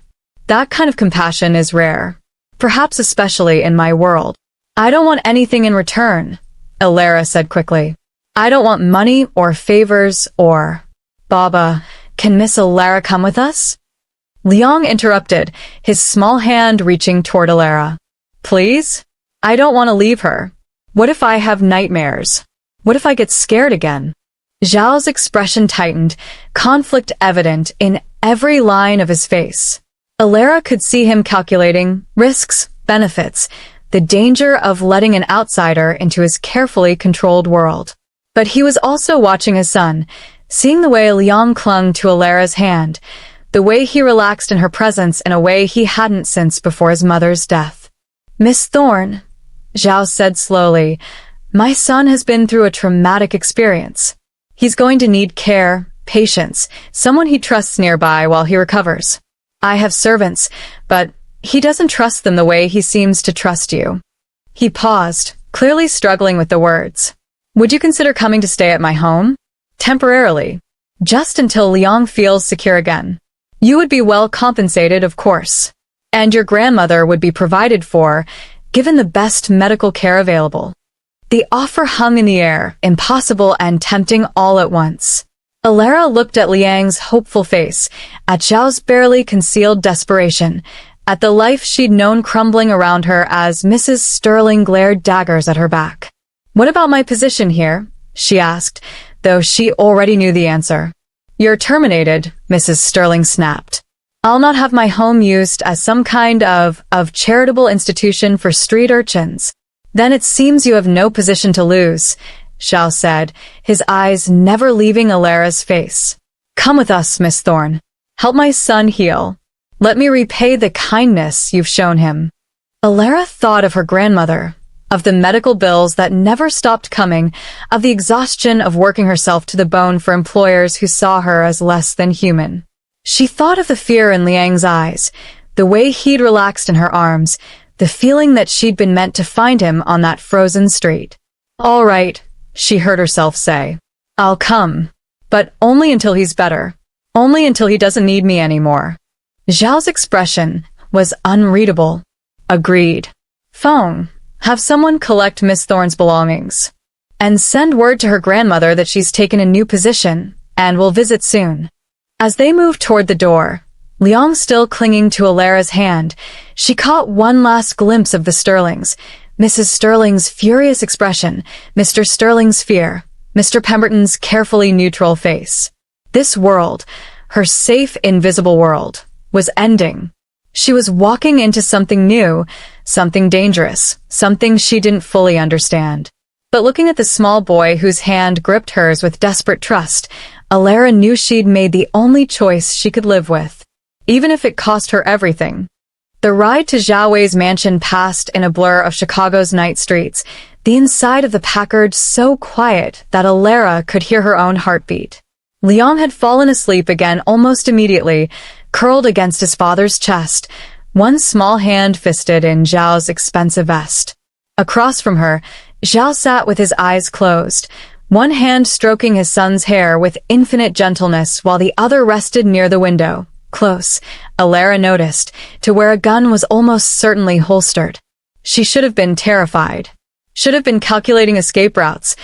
That kind of compassion is rare. Perhaps especially in my world. I don't want anything in return, Alara said quickly. I don't want money or favors or... Baba, can Miss Alara come with us? Liang interrupted, his small hand reaching toward Alara. Please? I don't want to leave her. What if I have nightmares? What if I get scared again? Zhao's expression tightened, conflict evident in every line of his face. Alara could see him calculating risks, benefits, the danger of letting an outsider into his carefully controlled world. But he was also watching his son, seeing the way Liang clung to Alara's hand, the way he relaxed in her presence in a way he hadn't since before his mother's death. Miss Thorne, Zhao said slowly, my son has been through a traumatic experience. He's going to need care, patience, someone he trusts nearby while he recovers. I have servants, but he doesn't trust them the way he seems to trust you. He paused, clearly struggling with the words. Would you consider coming to stay at my home? Temporarily. Just until Liang feels secure again. You would be well compensated, of course. And your grandmother would be provided for, given the best medical care available. The offer hung in the air, impossible and tempting all at once. Alara looked at Liang's hopeful face, at Zhao's barely concealed desperation, at the life she'd known crumbling around her as Mrs. Sterling glared daggers at her back. What about my position here? She asked, though she already knew the answer. "You're terminated," Mrs. Sterling snapped. "I'll not have my home used as some kind of charitable institution for street urchins." "Then it seems you have no position to lose," Zhao said, his eyes never leaving Alara's face. "Come with us, Miss Thorne. Help my son heal. Let me repay the kindness you've shown him." Alara thought of her grandmother, of the medical bills that never stopped coming, of the exhaustion of working herself to the bone for employers who saw her as less than human. She thought of the fear in Liang's eyes, the way he'd relaxed in her arms, the feeling that she'd been meant to find him on that frozen street. "All right," she heard herself say. "I'll come. But only until he's better. Only until he doesn't need me anymore." Zhao's expression was unreadable. "Agreed. Phone. Have someone collect Miss Thorne's belongings. And send word to her grandmother that she's taken a new position, and will visit soon." As they moved toward the door, Liang still clinging to Alara's hand, she caught one last glimpse of the Sterlings, Mrs. Sterling's furious expression, Mr. Sterling's fear, Mr. Pemberton's carefully neutral face. This world, her safe, invisible world, was ending. She was walking into something new, something dangerous, something she didn't fully understand. But looking at the small boy whose hand gripped hers with desperate trust, Alara knew she'd made the only choice she could live with, even if it cost her everything. The ride to Zhao Wei's mansion passed in a blur of Chicago's night streets, the inside of the Packard so quiet that Alara could hear her own heartbeat. Liang had fallen asleep again almost immediately, curled against his father's chest, one small hand fisted in Zhao's expensive vest. Across from her, Zhao sat with his eyes closed, one hand stroking his son's hair with infinite gentleness while the other rested near the window, close, Alara noticed, to where a gun was almost certainly holstered. She should have been terrified. Should have been calculating escape routes,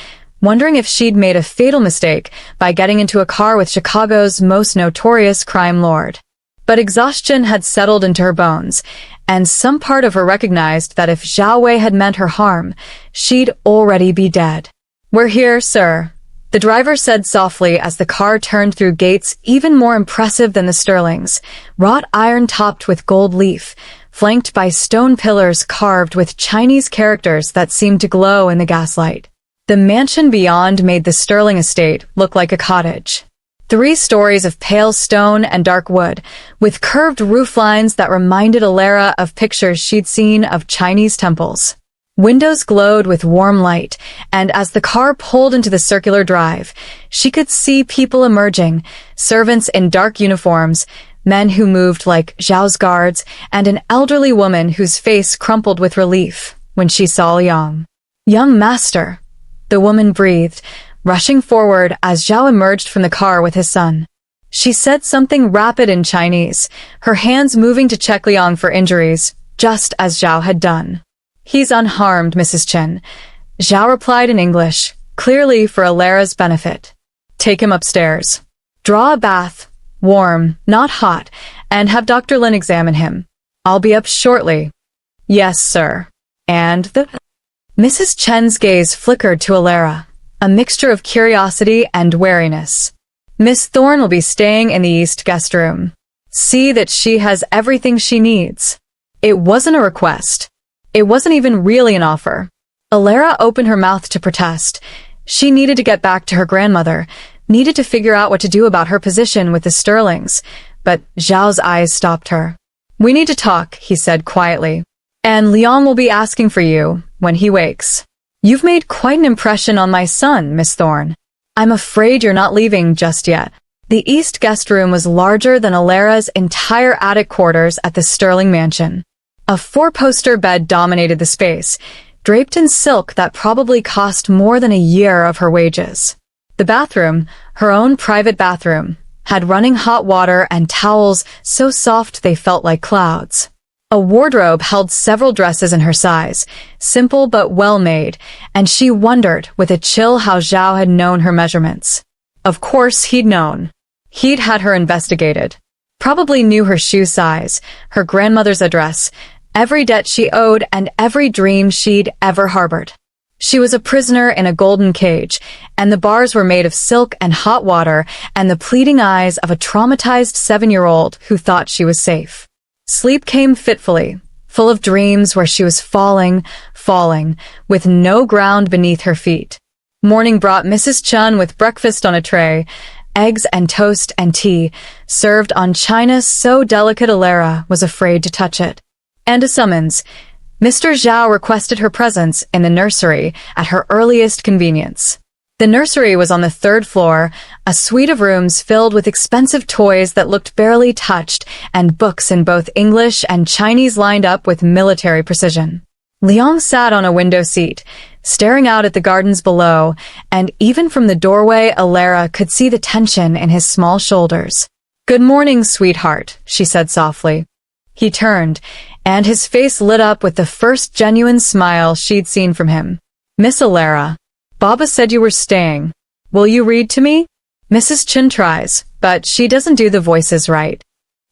wondering if she'd made a fatal mistake by getting into a car with Chicago's most notorious crime lord. But exhaustion had settled into her bones, and some part of her recognized that if Zhao Wei had meant her harm, she'd already be dead. "We're here, sir," the driver said softly as the car turned through gates even more impressive than the Sterlings, wrought iron topped with gold leaf, flanked by stone pillars carved with Chinese characters that seemed to glow in the gaslight. The mansion beyond made the Sterling estate look like a cottage. 3 stories of pale stone and dark wood, with curved roof lines that reminded Alara of pictures she'd seen of Chinese temples. Windows glowed with warm light, and as the car pulled into the circular drive, she could see people emerging, servants in dark uniforms, men who moved like Zhao's guards, and an elderly woman whose face crumpled with relief when she saw Liang. "Young master," the woman breathed, rushing forward as Zhao emerged from the car with his son. She said something rapid in Chinese, her hands moving to check Liang for injuries, just as Zhao had done. "He's unharmed, Mrs. Chen," Zhao replied in English, clearly for Alara's benefit. "Take him upstairs. Draw a bath, warm, not hot, and have Dr. Lin examine him. I'll be up shortly." "Yes, sir." And the... Mrs. Chen's gaze flickered to Alara, a mixture of curiosity and wariness. "Miss Thorne will be staying in the East guest room. See that she has everything she needs." It wasn't a request. It wasn't even really an offer. Alara opened her mouth to protest. She needed to get back to her grandmother, needed to figure out what to do about her position with the Sterlings, but Zhao's eyes stopped her. "We need to talk," he said quietly. "And Liang will be asking for you when he wakes. You've made quite an impression on my son, Miss Thorne. I'm afraid you're not leaving just yet." The East guest room was larger than Alara's entire attic quarters at the Sterling mansion. A 4-poster bed dominated the space, draped in silk that probably cost more than a year of her wages. The bathroom, her own private bathroom, had running hot water and towels so soft they felt like clouds. A wardrobe held several dresses in her size, simple but well-made, and she wondered with a chill how Zhao had known her measurements. Of course he'd known. He'd had her investigated. Probably knew her shoe size, her grandmother's address, every debt she owed and every dream she'd ever harbored. She was a prisoner in a golden cage, and the bars were made of silk and hot water and the pleading eyes of a traumatized 7-year-old who thought she was safe. Sleep came fitfully, full of dreams where she was falling, with no ground beneath her feet. Morning brought Mrs. Chun with breakfast on a tray, eggs and toast and tea, served on china so delicate Alara was afraid to touch it. And a summons. Mr. Zhao requested her presence in the nursery at her earliest convenience. The nursery was on the 3rd floor, a suite of rooms filled with expensive toys that looked barely touched and books in both English and Chinese lined up with military precision. Liang sat on a window seat, staring out at the gardens below, and even from the doorway Alara could see the tension in his small shoulders. "Good morning, sweetheart," she said softly. He turned, and his face lit up with the first genuine smile she'd seen from him. "Miss Alara, Baba said you were staying. Will you read to me?" Mrs. Chin tries, but she doesn't do the voices right.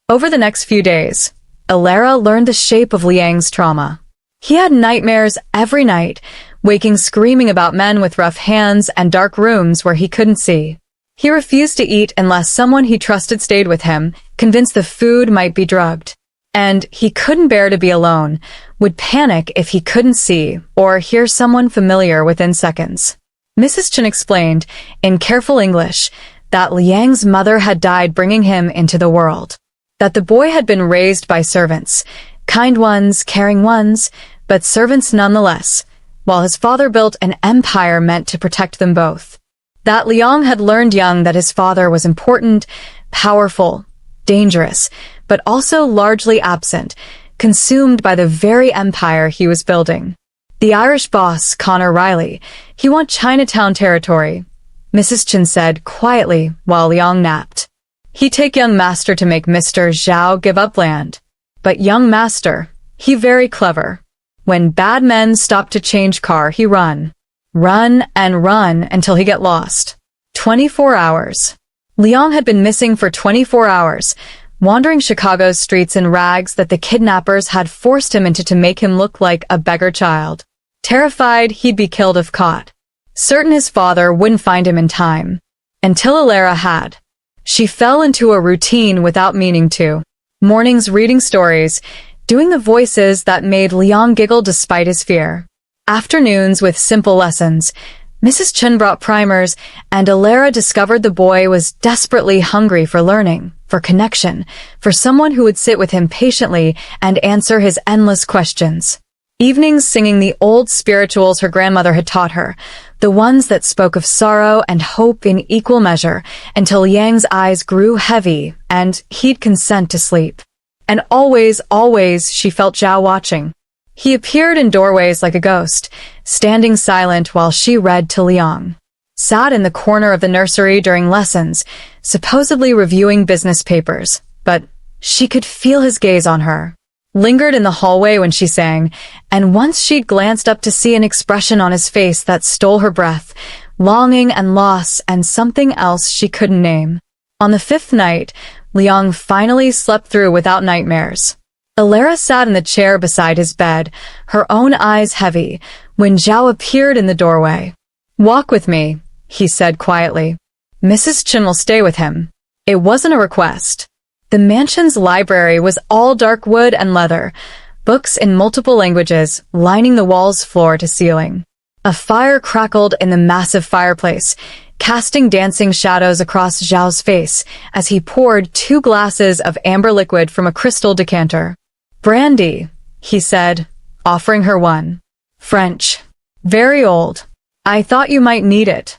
Over the next few days, Alara learned the shape of Liang's trauma. He had nightmares every night, waking screaming about men with rough hands and dark rooms where he couldn't see. He refused to eat unless someone he trusted stayed with him, convinced the food might be drugged. And he couldn't bear to be alone, would panic if he couldn't see or hear someone familiar within seconds. Mrs. Chen explained, in careful English, that Liang's mother had died bringing him into the world. That the boy had been raised by servants, kind ones, caring ones, but servants nonetheless, while his father built an empire meant to protect them both. That Liang had learned young that his father was important, powerful, dangerous, but also largely absent, consumed by the very empire he was building. The Irish boss, Connor Riley, he want Chinatown territory, Mrs. Chen said quietly while Liang napped. He take young master to make Mr. Zhao give up land. But young master, he very clever. When bad men stop to change car, he run and run until he get lost. 24 hours. Liang had been missing for 24 hours, wandering Chicago's streets in rags that the kidnappers had forced him into to make him look like a beggar child. Terrified he'd be killed if caught. Certain his father wouldn't find him in time. Until Alara had. She fell into a routine without meaning to. Mornings reading stories, doing the voices that made Liang giggle despite his fear. Afternoons with simple lessons. Mrs. Chen brought primers, and Alara discovered the boy was desperately hungry for learning, for connection, for someone who would sit with him patiently and answer his endless questions. Evenings singing the old spirituals her grandmother had taught her, the ones that spoke of sorrow and hope in equal measure, until Liang's eyes grew heavy and he'd consent to sleep. And always she felt Zhao watching. He appeared in doorways like a ghost, standing silent while she read to Liang. Sat in the corner of the nursery during lessons, supposedly reviewing business papers, but she could feel his gaze on her. Lingered in the hallway when she sang, and once she'd glanced up to see an expression on his face that stole her breath, longing and loss and something else she couldn't name. On the 5th night, Liang finally slept through without nightmares. Alara sat in the chair beside his bed, her own eyes heavy, when Zhao appeared in the doorway. "Walk with me," he said quietly. Mrs. Chen will stay with him. It wasn't a request. The mansion's library was all dark wood and leather, books in multiple languages lining the walls floor to ceiling. A fire crackled in the massive fireplace, casting dancing shadows across Zhao's face as he poured 2 glasses of amber liquid from a crystal decanter. "Brandy," he said, offering her one. "French. Very old. I thought you might need it."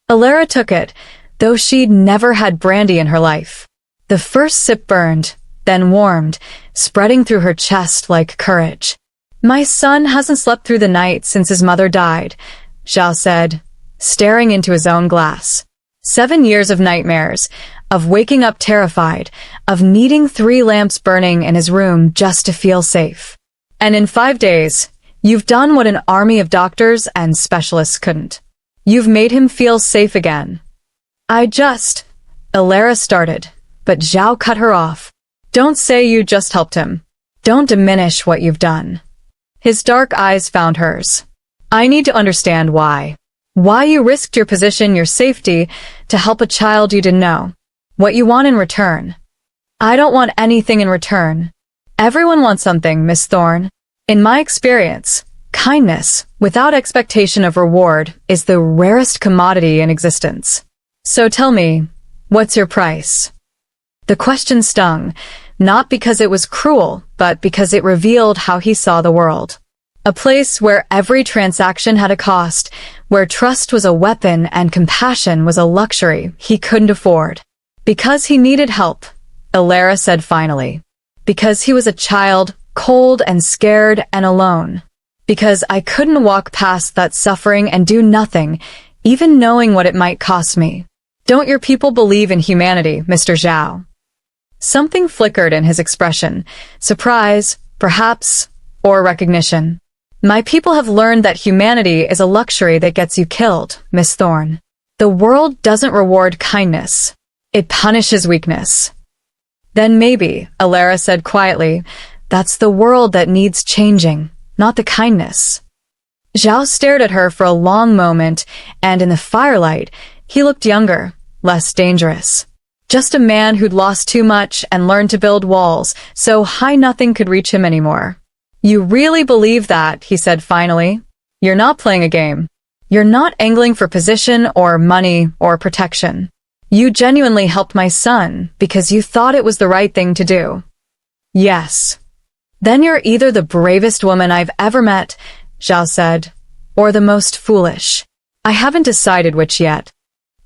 Alara took it, though she'd never had brandy in her life. The first sip burned, then warmed, spreading through her chest like courage. "My son hasn't slept through the night since his mother died," Zhao said, staring into his own glass. 7 years of nightmares, of waking up terrified, of needing 3 lamps burning in his room just to feel safe. "And in 5 days, you've done what an army of doctors and specialists couldn't. You've made him feel safe again." Alara started, but Zhao cut her off. "Don't say you just helped him. Don't diminish what you've done." His dark eyes found hers. I need to understand why. Why you risked your position, your safety, to help a child you didn't know. What you want in return. I don't want anything in return. Everyone wants something, Miss Thorne. In my experience, kindness, without expectation of reward, is the rarest commodity in existence. So tell me, what's your price? The question stung, not because it was cruel, but because it revealed how he saw the world. A place where every transaction had a cost, where trust was a weapon and compassion was a luxury he couldn't afford. Because he needed help, Alara said finally. Because he was a child, cold and scared and alone. Because I couldn't walk past that suffering and do nothing, even knowing what it might cost me. Don't your people believe in humanity, Mr. Zhao? Something flickered in his expression. Surprise, perhaps, or recognition. My people have learned that humanity is a luxury that gets you killed, Miss Thorne. The world doesn't reward kindness. It punishes weakness. Then maybe, Alara said quietly, that's the world that needs changing, not the kindness. Zhao stared at her for a long moment, and in the firelight, he looked younger, less dangerous. Just a man who'd lost too much and learned to build walls, so high nothing could reach him anymore. You really believe that, he said finally. You're not playing a game. You're not angling for position or money or protection. You genuinely helped my son because you thought it was the right thing to do. Yes. Then you're either the bravest woman I've ever met, Zhao said, or the most foolish. I haven't decided which yet.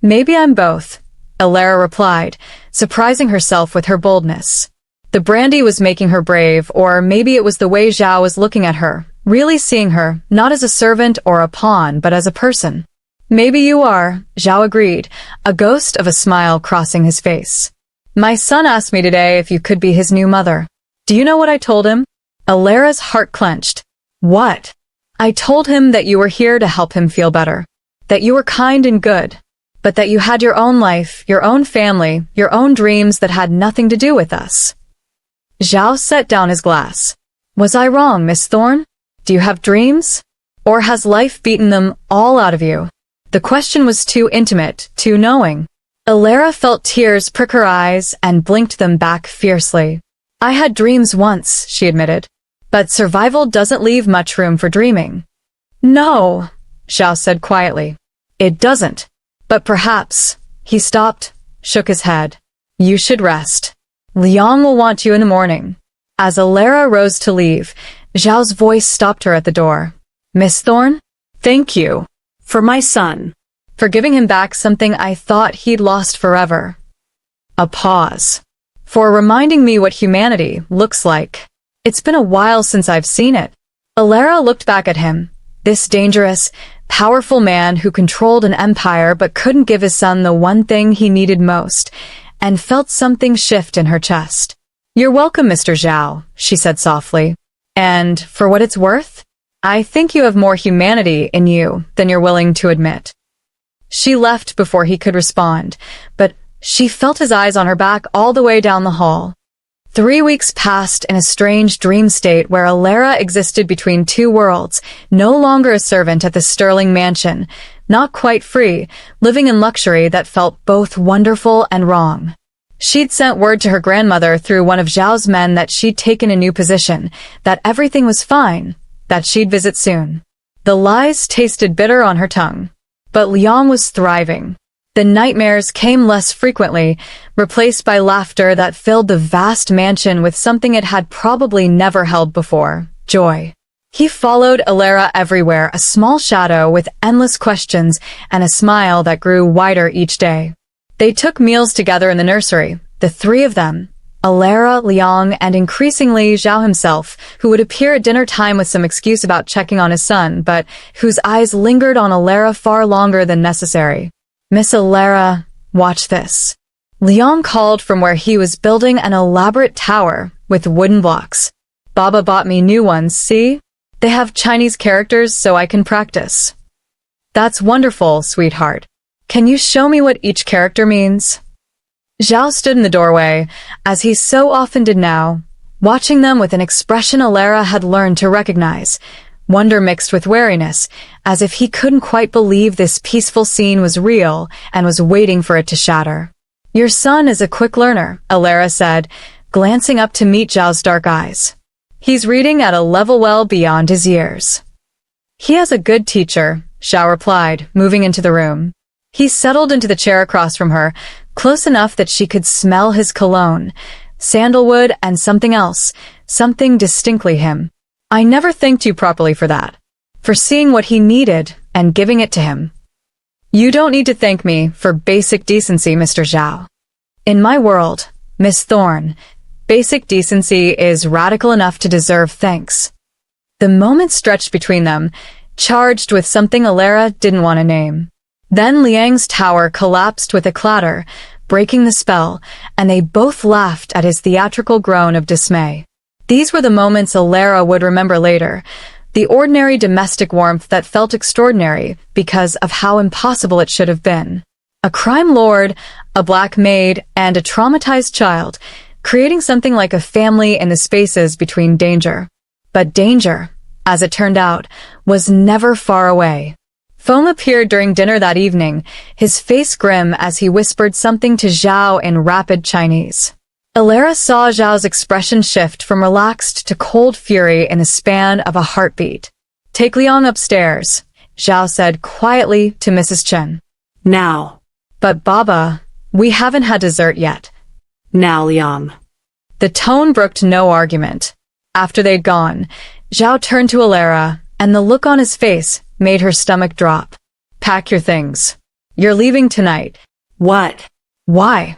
Maybe I'm both, Alara replied, surprising herself with her boldness. The brandy was making her brave, or maybe it was the way Zhao was looking at her, really seeing her, not as a servant or a pawn, but as a person. Maybe you are, Zhao agreed, a ghost of a smile crossing his face. My son asked me today if you could be his new mother. Do you know what I told him? Alara's heart clenched. What? I told him that you were here to help him feel better. That you were kind and good. But that you had your own life, your own family, your own dreams that had nothing to do with us. Zhao set down his glass. Was I wrong, Miss Thorne? Do you have dreams? Or has life beaten them all out of you? The question was too intimate, too knowing. Alara felt tears prick her eyes and blinked them back fiercely. I had dreams once, she admitted. But survival doesn't leave much room for dreaming. No, Zhao said quietly. It doesn't. But perhaps, he stopped, shook his head. You should rest. Liang will want you in the morning. As Alara rose to leave, Zhao's voice stopped her at the door. Miss Thorne? Thank you. For my son. For giving him back something I thought he'd lost forever. A pause. For reminding me what humanity looks like. It's been a while since I've seen it. Alara looked back at him. This dangerous, powerful man who controlled an empire but couldn't give his son the one thing he needed most, and felt something shift in her chest. You're welcome, Mr. Zhao, she said softly. And, for what it's worth, I think you have more humanity in you than you're willing to admit. She left before he could respond, but she felt his eyes on her back all the way down the hall. 3 weeks passed in a strange dream state where Alara existed between two worlds, no longer a servant at the Sterling mansion, not quite free, living in luxury that felt both wonderful and wrong. She'd sent word to her grandmother through one of Zhao's men that she'd taken a new position, that everything was fine, that she'd visit soon. The lies tasted bitter on her tongue. But Liang was thriving. The nightmares came less frequently, replaced by laughter that filled the vast mansion with something it had probably never held before, joy. He followed Alara everywhere, a small shadow with endless questions and a smile that grew wider each day. They took meals together in the nursery, the three of them, Alara, Liang, and increasingly Zhao himself, who would appear at dinner time with some excuse about checking on his son, but whose eyes lingered on Alara far longer than necessary. Miss Alara, watch this. Liang called from where he was building an elaborate tower with wooden blocks. Baba bought me new ones, see? They have Chinese characters so I can practice. That's wonderful, sweetheart. Can you show me what each character means? Zhao stood in the doorway, as he so often did now, watching them with an expression Alara had learned to recognize, wonder mixed with wariness, as if he couldn't quite believe this peaceful scene was real and was waiting for it to shatter. "Your son is a quick learner," Alara said, glancing up to meet Zhao's dark eyes. "He's reading at a level well beyond his years." "He has a good teacher," Zhao replied, moving into the room. He settled into the chair across from her, close enough that she could smell his cologne, sandalwood, and something else, something distinctly him. "I never thanked you properly for that. For seeing what he needed and giving it to him." "You don't need to thank me for basic decency, Mr. Zhao. In my world, Miss Thorne, basic decency is radical enough to deserve thanks." The moment stretched between them, charged with something Alara didn't want to name. Then Liang's tower collapsed with a clatter, breaking the spell, and they both laughed at his theatrical groan of dismay. These were the moments Alara would remember later, the ordinary domestic warmth that felt extraordinary because of how impossible it should have been. A crime lord, a black maid, and a traumatized child, creating something like a family in the spaces between danger. But danger, as it turned out, was never far away. Foam appeared during dinner that evening, his face grim as he whispered something to Zhao in rapid Chinese. Alara saw Zhao's expression shift from relaxed to cold fury in the span of a heartbeat. "Take Liang upstairs," Zhao said quietly to Mrs. Chen. "Now." "But Baba, we haven't had dessert yet." "Now, Liang." The tone brooked no argument. After they'd gone, Zhao turned to Alara, and the look on his face made her stomach drop. "Pack your things. You're leaving tonight." "What?" "Why?"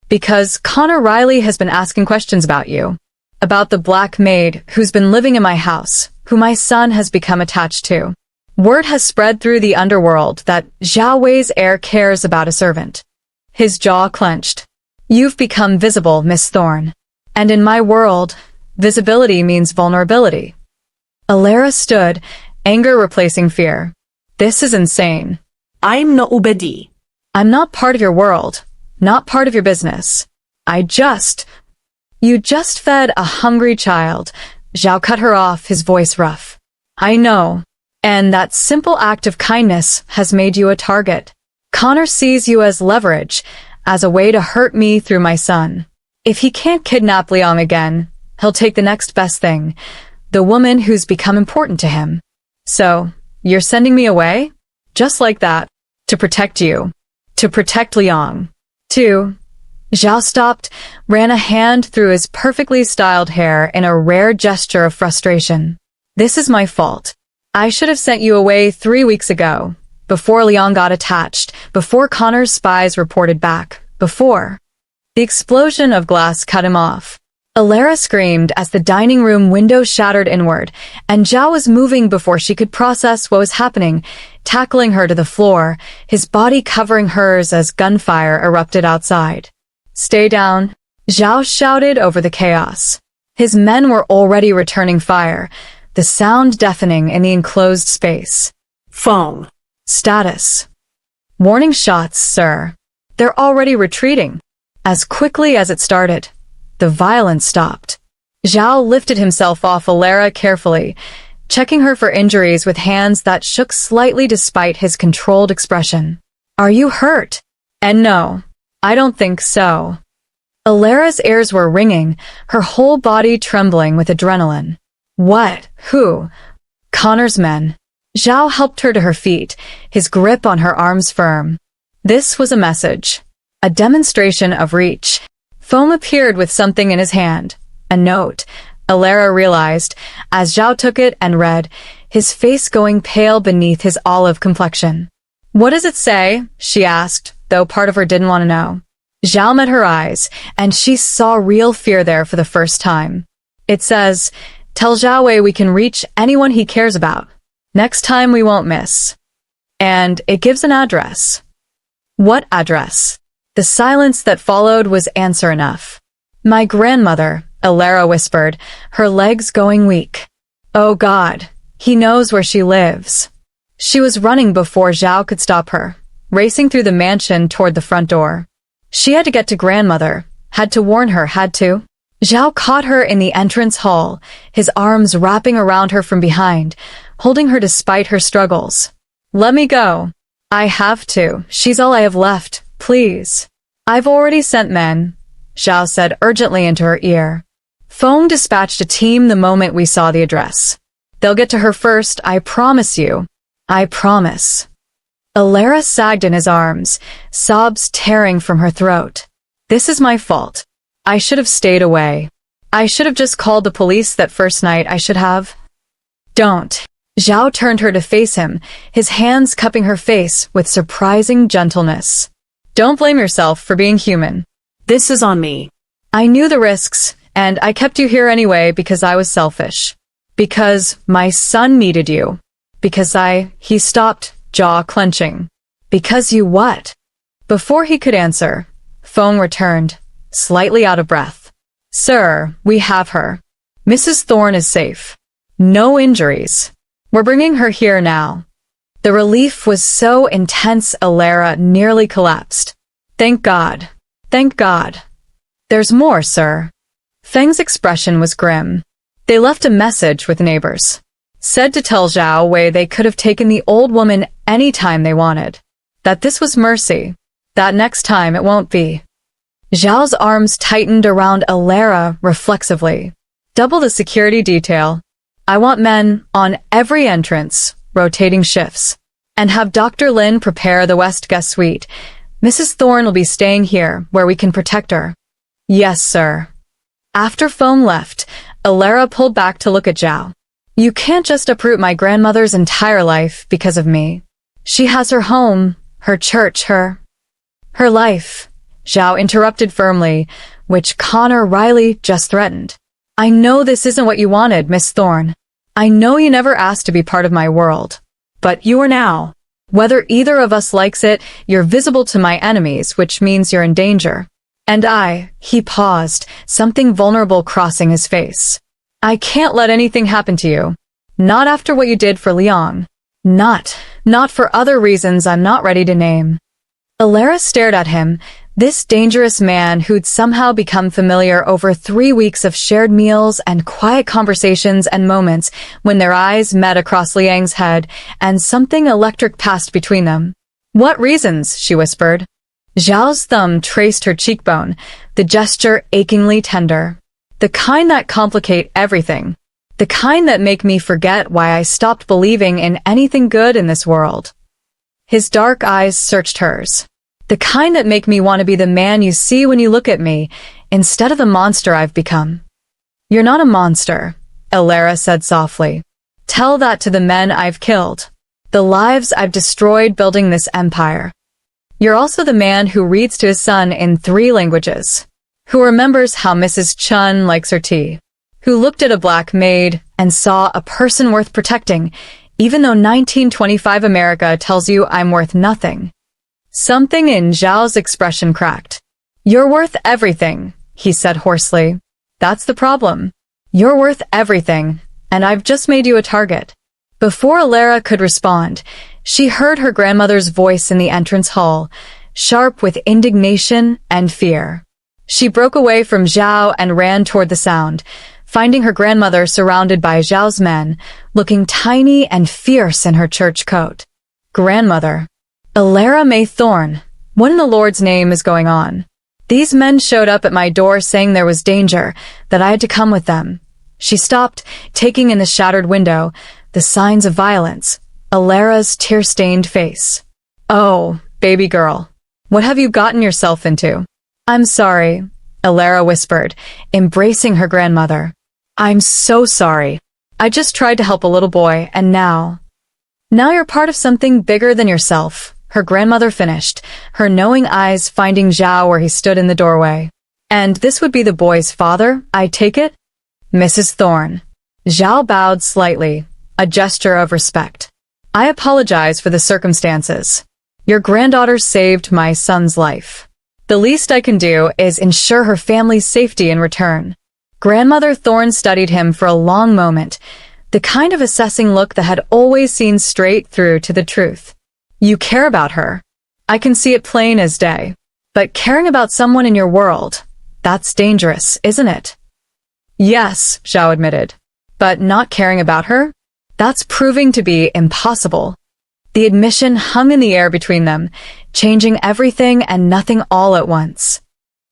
"Because Connor Riley has been asking questions about you. About the black maid who's been living in my house, who my son has become attached to. Word has spread through the underworld that Zhao Wei's heir cares about a servant." His jaw clenched. "You've become visible, Miss Thorne. And in my world, visibility means vulnerability." Alara stood, anger replacing fear. "This is insane." "I'm not Ubedi." "I'm not part of your world, not part of your business. You just fed a hungry child." Zhao cut her off, his voice rough. "I know. And that simple act of kindness has made you a target. Connor sees you as leverage, as a way to hurt me through my son. If he can't kidnap Liang again, he'll take the next best thing, the woman who's become important to him. So, you're sending me away? Just like that. To protect you. To protect Liang. Zhao stopped, ran a hand through his perfectly styled hair in a rare gesture of frustration. "This is my fault. I should have sent you away 3 weeks ago, before Liang got attached, before Connor's spies reported back, before." The explosion of glass cut him off. Alara screamed as the dining room window shattered inward, and Zhao was moving before she could process what was happening, tackling her to the floor, his body covering hers as gunfire erupted outside. "Stay down," Zhao shouted over the chaos. His men were already returning fire, the sound deafening in the enclosed space. "Foam." "Status. Warning shots, sir. They're already retreating." As quickly as it started, the violence stopped. Zhao lifted himself off Alara carefully, checking her for injuries with hands that shook slightly despite his controlled expression. "Are you hurt?" "And no, I don't think so." Alara's ears were ringing, her whole body trembling with adrenaline. "What? Who?" "Connor's men." Zhao helped her to her feet, his grip on her arms firm. This was a message. A demonstration of reach. Foam appeared with something in his hand. A note, Alara realized, as Zhao took it and read, his face going pale beneath his olive complexion. "What does it say?" she asked, though part of her didn't want to know. Zhao met her eyes, and she saw real fear there for the first time. "It says, tell Zhao Wei we can reach anyone he cares about. Next time we won't miss." And it gives an address. What address? The silence that followed was answer enough. "My grandmother," Alara whispered, her legs going weak. "Oh God, he knows where she lives." She was running before Zhao could stop her, racing through the mansion toward the front door. She had to get to grandmother, had to warn her, had to. Zhao caught her in the entrance hall, his arms wrapping around her from behind, holding her despite her struggles. Let me go. I have to. She's all I have left. Please. I've already sent men, Zhao said urgently into her ear. Feng dispatched a team the moment we saw the address. They'll get to her first, I promise you. I promise. Alara sagged in his arms, sobs tearing from her throat. This is my fault. I should have stayed away. I should have just called the police that first night. I should have. Don't. Zhao turned her to face him, his hands cupping her face with surprising gentleness. Don't blame yourself for being human. This is on me. I knew the risks, and I kept you here anyway because I was selfish. Because my son needed you. Because he stopped, jaw clenching. Because you what? Before he could answer, Feng returned, slightly out of breath. Sir, we have her. Mrs. Thorne is safe. No injuries. We're bringing her here now. The relief was so intense Alara nearly collapsed. Thank God. Thank God. There's more, sir. Feng's expression was grim. They left a message with neighbors. Said to tell Zhao Wei they could have taken the old woman any time they wanted. That this was mercy. That next time it won't be. Zhao's arms tightened around Alara reflexively. Double the security detail. I want men on every entrance, rotating shifts. And have Dr. Lin prepare the West guest suite. Mrs. Thorne will be staying here, where we can protect her. Yes, sir. After Feng left, Alara pulled back to look at Zhao. You can't just uproot my grandmother's entire life because of me. She has her home, her church, her life. Zhao interrupted firmly, which Connor Riley just threatened. I know this isn't what you wanted, Miss Thorne. I know you never asked to be part of my world. But you are now. Whether either of us likes it, you're visible to my enemies, which means you're in danger. And he paused, something vulnerable crossing his face. I can't let anything happen to you. Not after what you did for Liang. Not for other reasons I'm not ready to name. Alara stared at him, this dangerous man who'd somehow become familiar over 3 weeks of shared meals and quiet conversations and moments when their eyes met across Liang's head and something electric passed between them. What reasons? She whispered. Zhao's thumb traced her cheekbone, the gesture achingly tender. The kind that complicate everything. The kind that make me forget why I stopped believing in anything good in this world. His dark eyes searched hers. The kind that make me want to be the man you see when you look at me, instead of the monster I've become. You're not a monster, Alara said softly. Tell that to the men I've killed. The lives I've destroyed building this empire. You're also the man who reads to his son in 3 languages. Who remembers how Mrs. Chun likes her tea. Who looked at a black maid and saw a person worth protecting, even though 1925 America tells you I'm worth nothing. Something in Zhao's expression cracked. You're worth everything, he said hoarsely. That's the problem. You're worth everything, and I've just made you a target. Before Alara could respond, she heard her grandmother's voice in the entrance hall, sharp with indignation and fear. She broke away from Zhao and ran toward the sound, finding her grandmother surrounded by Zhao's men, looking tiny and fierce in her church coat. Grandmother. Alara May Thorne, what in the Lord's name is going on? These men showed up at my door saying there was danger, that I had to come with them. She stopped, taking in the shattered window, the signs of violence, Alara's tear-stained face. Oh, baby girl, what have you gotten yourself into? I'm sorry, Alara whispered, embracing her grandmother. I'm so sorry. I just tried to help a little boy, and now you're part of something bigger than yourself. Her grandmother finished, her knowing eyes finding Zhao where he stood in the doorway. And this would be the boy's father, I take it? Mrs. Thorne. Zhao bowed slightly, a gesture of respect. I apologize for the circumstances. Your granddaughter saved my son's life. The least I can do is ensure her family's safety in return. Grandmother Thorne studied him for a long moment, the kind of assessing look that had always seen straight through to the truth. You care about her. I can see it plain as day. But caring about someone in your world, that's dangerous, isn't it? Yes, Zhao admitted. But not caring about her? That's proving to be impossible. The admission hung in the air between them, changing everything and nothing all at once.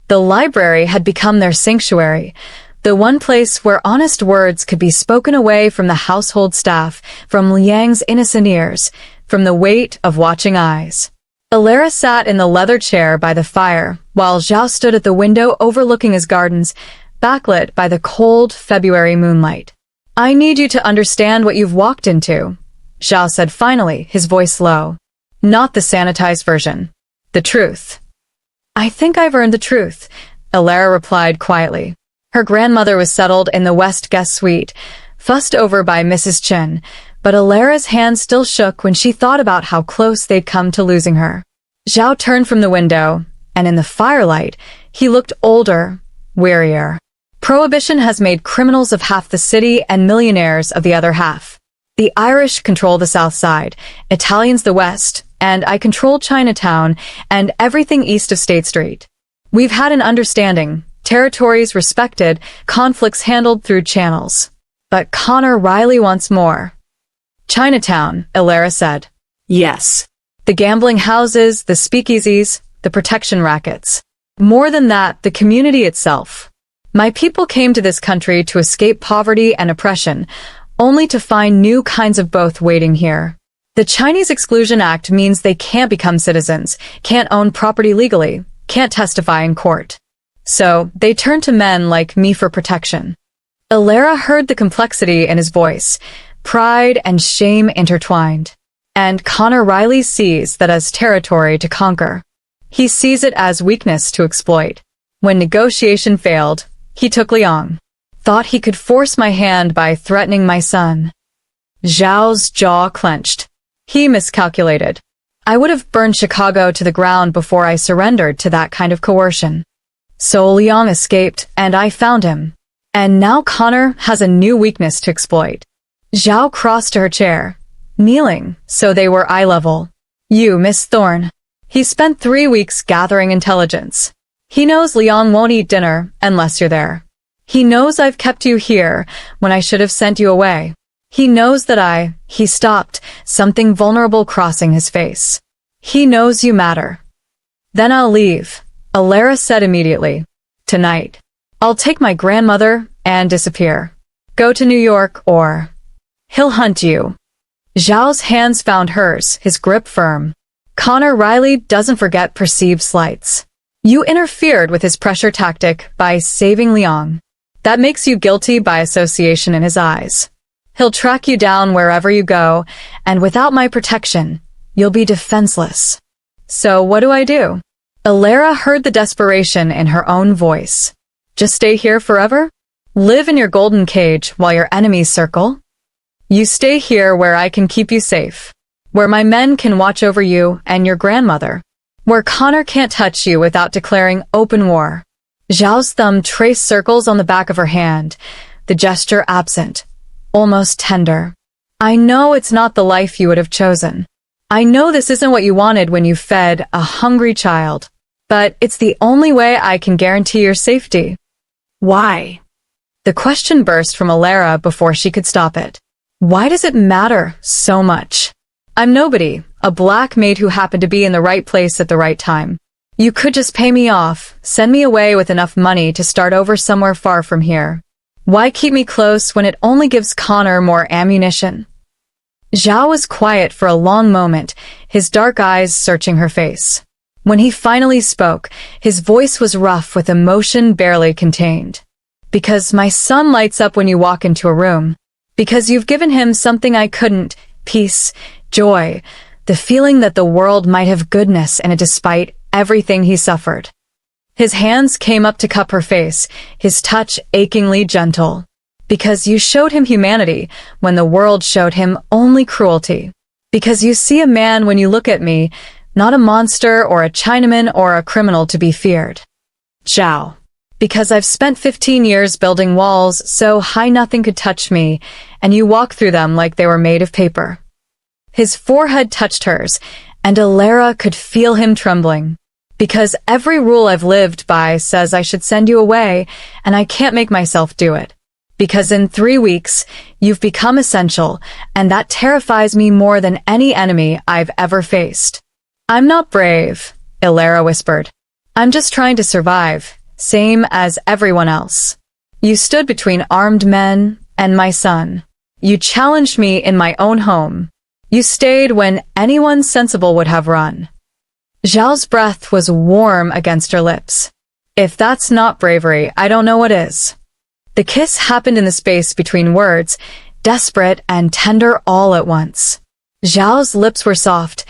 The library had become their sanctuary, the one place where honest words could be spoken away from the household staff, from Liang's innocent ears, from the weight of watching eyes. Alara sat in the leather chair by the fire, while Zhao stood at the window overlooking his gardens, backlit by the cold February moonlight. I need you to understand what you've walked into, Zhao said finally, his voice low. Not the sanitized version. The truth. I think I've earned the truth, Alara replied quietly. Her grandmother was settled in the West guest suite, fussed over by Mrs. Chen, but Alara's hand still shook when she thought about how close they'd come to losing her. Zhao turned from the window, and in the firelight, he looked older, wearier. Prohibition has made criminals of half the city and millionaires of the other half. The Irish control the south side, Italians the west, and I control Chinatown and everything east of State Street. We've had an understanding, territories respected, conflicts handled through channels. But Connor Riley wants more. Chinatown, Alara said. Yes. The gambling houses, the speakeasies, the protection rackets. More than that, the community itself. My people came to this country to escape poverty and oppression, only to find new kinds of both waiting here. The Chinese Exclusion Act means they can't become citizens, can't own property legally, can't testify in court. So, they turn to men like me for protection. Alara heard the complexity in his voice, pride and shame intertwined. And Connor Riley sees that as territory to conquer. He sees it as weakness to exploit. When negotiation failed, he took Liang. Thought he could force my hand by threatening my son. Zhao's jaw clenched. He miscalculated. I would have burned Chicago to the ground before I surrendered to that kind of coercion. So Liang escaped, and I found him. And now Connor has a new weakness to exploit. Zhao crossed to her chair, kneeling, so they were eye level. You, Miss Thorne. He spent 3 weeks gathering intelligence. He knows Liang won't eat dinner unless you're there. He knows I've kept you here when I should have sent you away. He knows that he stopped, something vulnerable crossing his face. He knows you matter. Then I'll leave, Alara said immediately. Tonight. I'll take my grandmother and disappear. Go to New York or he'll hunt you. Zhao's hands found hers, his grip firm. Connor Riley doesn't forget perceived slights. You interfered with his pressure tactic by saving Liang. That makes you guilty by association in his eyes. He'll track you down wherever you go, and without my protection, you'll be defenseless. So what do I do? Alara heard the desperation in her own voice. Just stay here forever? Live in your golden cage while your enemies circle? You stay here where I can keep you safe, where my men can watch over you and your grandmother, where Connor can't touch you without declaring open war. Zhao's thumb traced circles on the back of her hand, the gesture absent, almost tender. I know it's not the life you would have chosen. I know this isn't what you wanted when you fed a hungry child, but it's the only way I can guarantee your safety. Why? The question burst from Alara before she could stop it. Why does it matter so much? I'm nobody, a black maid who happened to be in the right place at the right time. You could just pay me off, send me away with enough money to start over somewhere far from here. Why keep me close when it only gives Connor more ammunition? Zhao was quiet for a long moment, his dark eyes searching her face. When he finally spoke, his voice was rough with emotion barely contained. Because my son lights up when you walk into a room. Because you've given him something I couldn't, peace, joy, the feeling that the world might have goodness in it despite everything he suffered. His hands came up to cup her face, his touch achingly gentle. Because you showed him humanity when the world showed him only cruelty. Because you see a man when you look at me, not a monster or a Chinaman or a criminal to be feared. Zhao. Because I've spent 15 years building walls so high nothing could touch me, and you walk through them like they were made of paper. His forehead touched hers, and Alara could feel him trembling. Because every rule I've lived by says I should send you away, and I can't make myself do it. Because in 3 weeks, you've become essential, and that terrifies me more than any enemy I've ever faced. I'm not brave, Ilera whispered. I'm just trying to survive, same as everyone else. You stood between armed men and my son. You challenged me in my own home. You stayed when anyone sensible would have run. Zhao's breath was warm against her lips. If that's not bravery, I don't know what is. The kiss happened in the space between words, desperate and tender all at once. Zhao's lips were soft,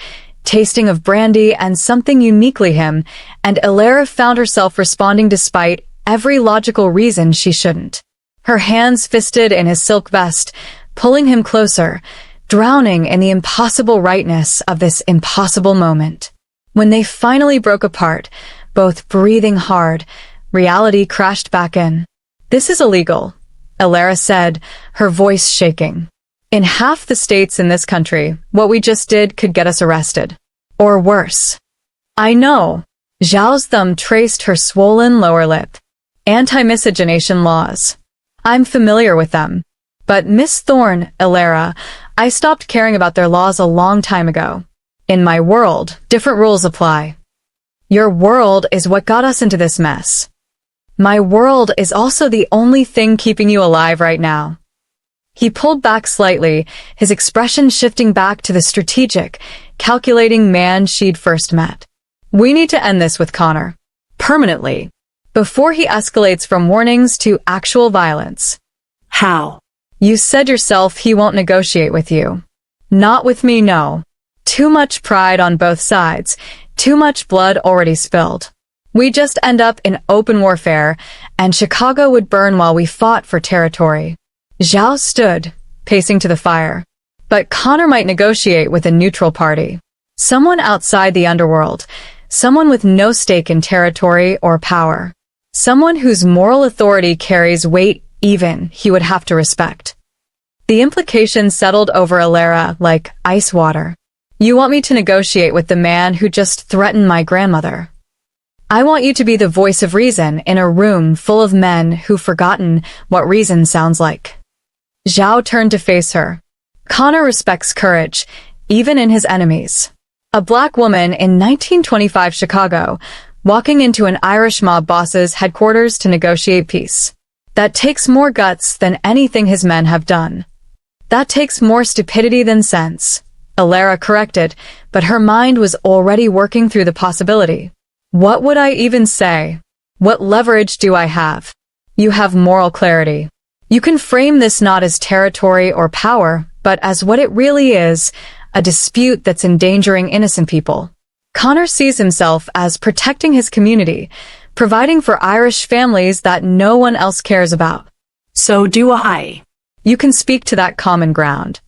tasting of brandy and something uniquely him, and Ilera found herself responding despite every logical reason she shouldn't. Her hands fisted in his silk vest, pulling him closer, drowning in the impossible rightness of this impossible moment. When they finally broke apart, both breathing hard, reality crashed back in. This is illegal, Ilera said, her voice shaking. In half the states in this country, what we just did could get us arrested. Or worse. I know. Zhao's thumb traced her swollen lower lip. Anti-miscegenation laws. I'm familiar with them. But Miss Thorne, Ilera, I stopped caring about their laws a long time ago. In my world, different rules apply. Your world is what got us into this mess. My world is also the only thing keeping you alive right now. He pulled back slightly, his expression shifting back to the strategic, calculating man she'd first met. We need to end this with Connor. Permanently. Before he escalates from warnings to actual violence. How? You said yourself he won't negotiate with you. Not with me, no. Too much pride on both sides, too much blood already spilled. We just end up in open warfare, and Chicago would burn while we fought for territory. Zhao stood, pacing to the fire. But Connor might negotiate with a neutral party. Someone outside the underworld. Someone with no stake in territory or power. Someone whose moral authority carries weight even he would have to respect. The implications settled over Ilera like ice water. You want me to negotiate with the man who just threatened my grandmother. I want you to be the voice of reason in a room full of men who've forgotten what reason sounds like. Zhao turned to face her. Connor respects courage, even in his enemies. A black woman in 1925 Chicago, walking into an Irish mob boss's headquarters to negotiate peace. That takes more guts than anything his men have done. That takes more stupidity than sense. Ilera corrected, but her mind was already working through the possibility. What would I even say? What leverage do I have? You have moral clarity. You can frame this not as territory or power, but as what it really is, a dispute that's endangering innocent people. Connor sees himself as protecting his community, providing for Irish families that no one else cares about. So do I. You can speak to that common ground.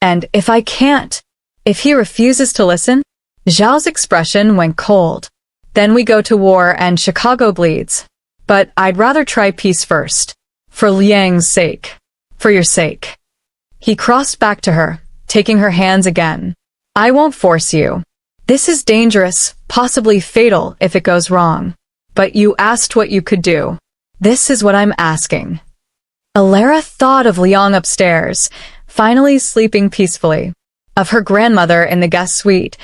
And if I can't, if he refuses to listen, Zhao's expression went cold. Then we go to war and Chicago bleeds. But I'd rather try peace first. For Liang's sake. For your sake. He crossed back to her, taking her hands again. I won't force you. This is dangerous, possibly fatal if it goes wrong. But you asked what you could do. This is what I'm asking. Ilera thought of Liang upstairs, finally sleeping peacefully. Of her grandmother in the guest suite,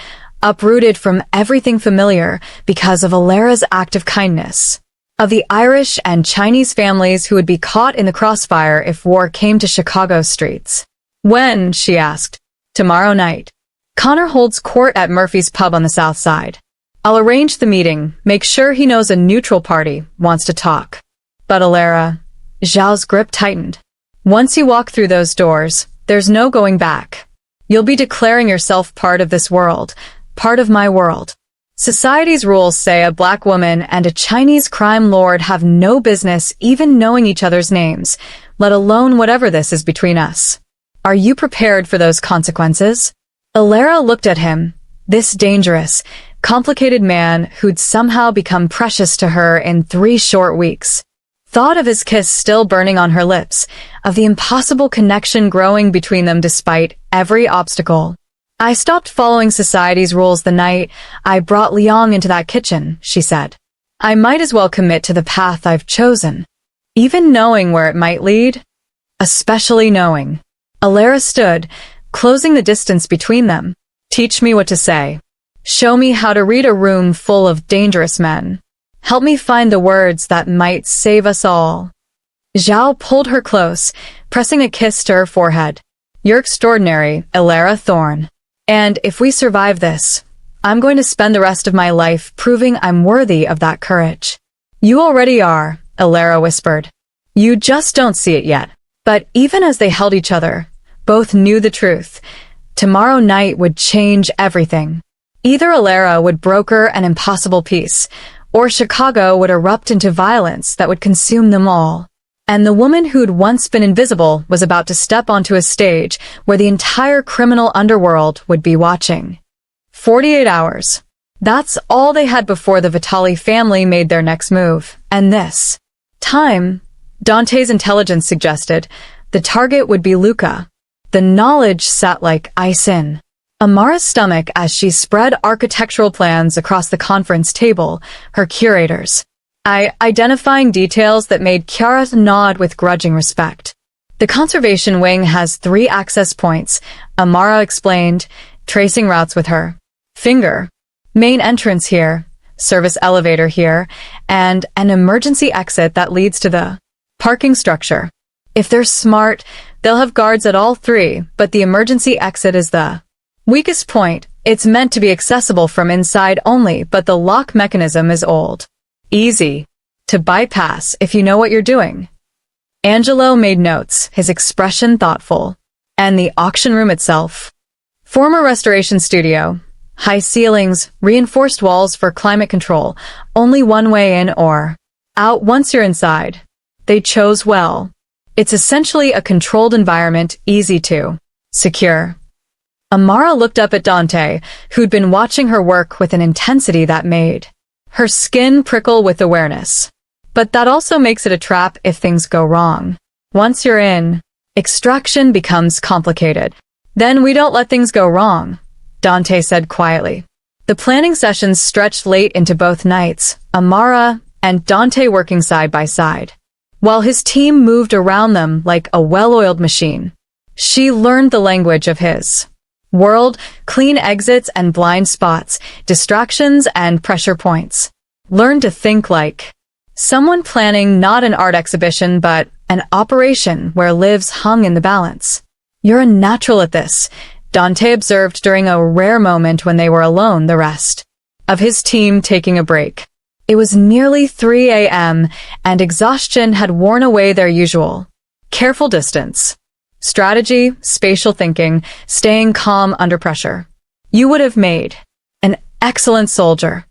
uprooted from everything familiar because of Ilera's act of kindness. Of the Irish and Chinese families who would be caught in the crossfire if war came to Chicago's streets. When, she asked. Tomorrow night. Connor holds court at Murphy's pub on the south side. I'll arrange the meeting, make sure he knows a neutral party wants to talk. But Ilera, Zhao's grip tightened. Once you walk through those doors, there's no going back. You'll be declaring yourself part of this world, part of my world. Society's rules say a black woman and a Chinese crime lord have no business even knowing each other's names, let alone whatever this is between us. Are you prepared for those consequences? Ilera looked at him, this dangerous, complicated man who'd somehow become precious to her in 3 short weeks. Thought of his kiss still burning on her lips, of the impossible connection growing between them despite every obstacle. I stopped following society's rules the night I brought Liang into that kitchen, she said. I might as well commit to the path I've chosen. even knowing where it might lead, especially knowing. Alara stood, closing the distance between them. Teach me what to say. Show me how to read a room full of dangerous men. Help me find the words that might save us all. Zhao pulled her close, pressing a kiss to her forehead. You're extraordinary, Alara Thorne. And if we survive this, I'm going to spend the rest of my life proving I'm worthy of that courage. You already are, Alara whispered. You just don't see it yet. But even as they held each other, both knew the truth. Tomorrow night would change everything. Either Alara would broker an impossible peace, or Chicago would erupt into violence that would consume them all. And the woman who'd once been invisible was about to step onto a stage where the entire criminal underworld would be watching. 48 hours. That's all they had before the Vitali family made their next move. And this time, Dante's intelligence suggested, the target would be Luca. The knowledge sat like ice in Amara's stomach as she spread architectural plans across the conference table, her curators. Identifying details that made Kiara nod with grudging respect. The conservation wing has 3 access points, Amara explained, tracing routes with her finger. Main entrance here, service elevator here, and an emergency exit that leads to the parking structure. If they're smart, they'll have guards at all 3, but the emergency exit is the weakest point. It's meant to be accessible from inside only, but the lock mechanism is old. Easy to bypass if you know what you're doing. Angelo made notes, his expression thoughtful. And the auction room itself. Former restoration studio. High ceilings, reinforced walls for climate control, only one way in or out once you're inside. They chose well. It's essentially a controlled environment, easy to secure. Amara looked up at Dante, who'd been watching her work with an intensity that made her skin prickle with awareness. But that also makes it a trap if things go wrong. Once you're in, extraction becomes complicated. Then we don't let things go wrong, Dante said quietly. The planning sessions stretched late into both nights, Amara and Dante working side by side, while his team moved around them like a well-oiled machine. She learned the language of his world, clean exits and blind spots, distractions and pressure points. Learn to think like someone planning not an art exhibition but an operation where lives hung in the balance. You're a natural at this, Dante observed during a rare moment when they were alone, the rest of his team taking a break. It was nearly 3 a.m. and exhaustion had worn away their usual careful distance. Strategy, spatial thinking, staying calm under pressure. You would have made an excellent soldier.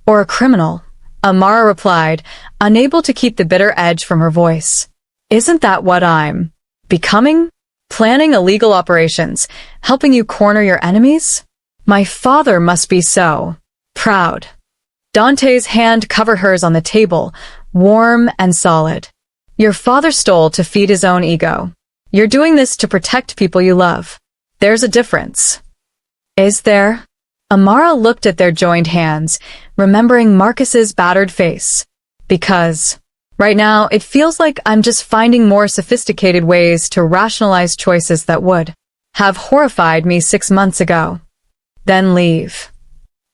Or a criminal, Amara replied, unable to keep the bitter edge from her voice. Isn't that what I'm becoming? Planning illegal operations, helping you corner your enemies? My father must be so proud. Dante's hand covered hers on the table, warm and solid. Your father stole to feed his own ego. You're doing this to protect people you love. There's a difference. Is there? Amara looked at their joined hands, remembering Marcus's battered face. Because right now, it feels like I'm just finding more sophisticated ways to rationalize choices that would have horrified me 6 months ago. Then leave.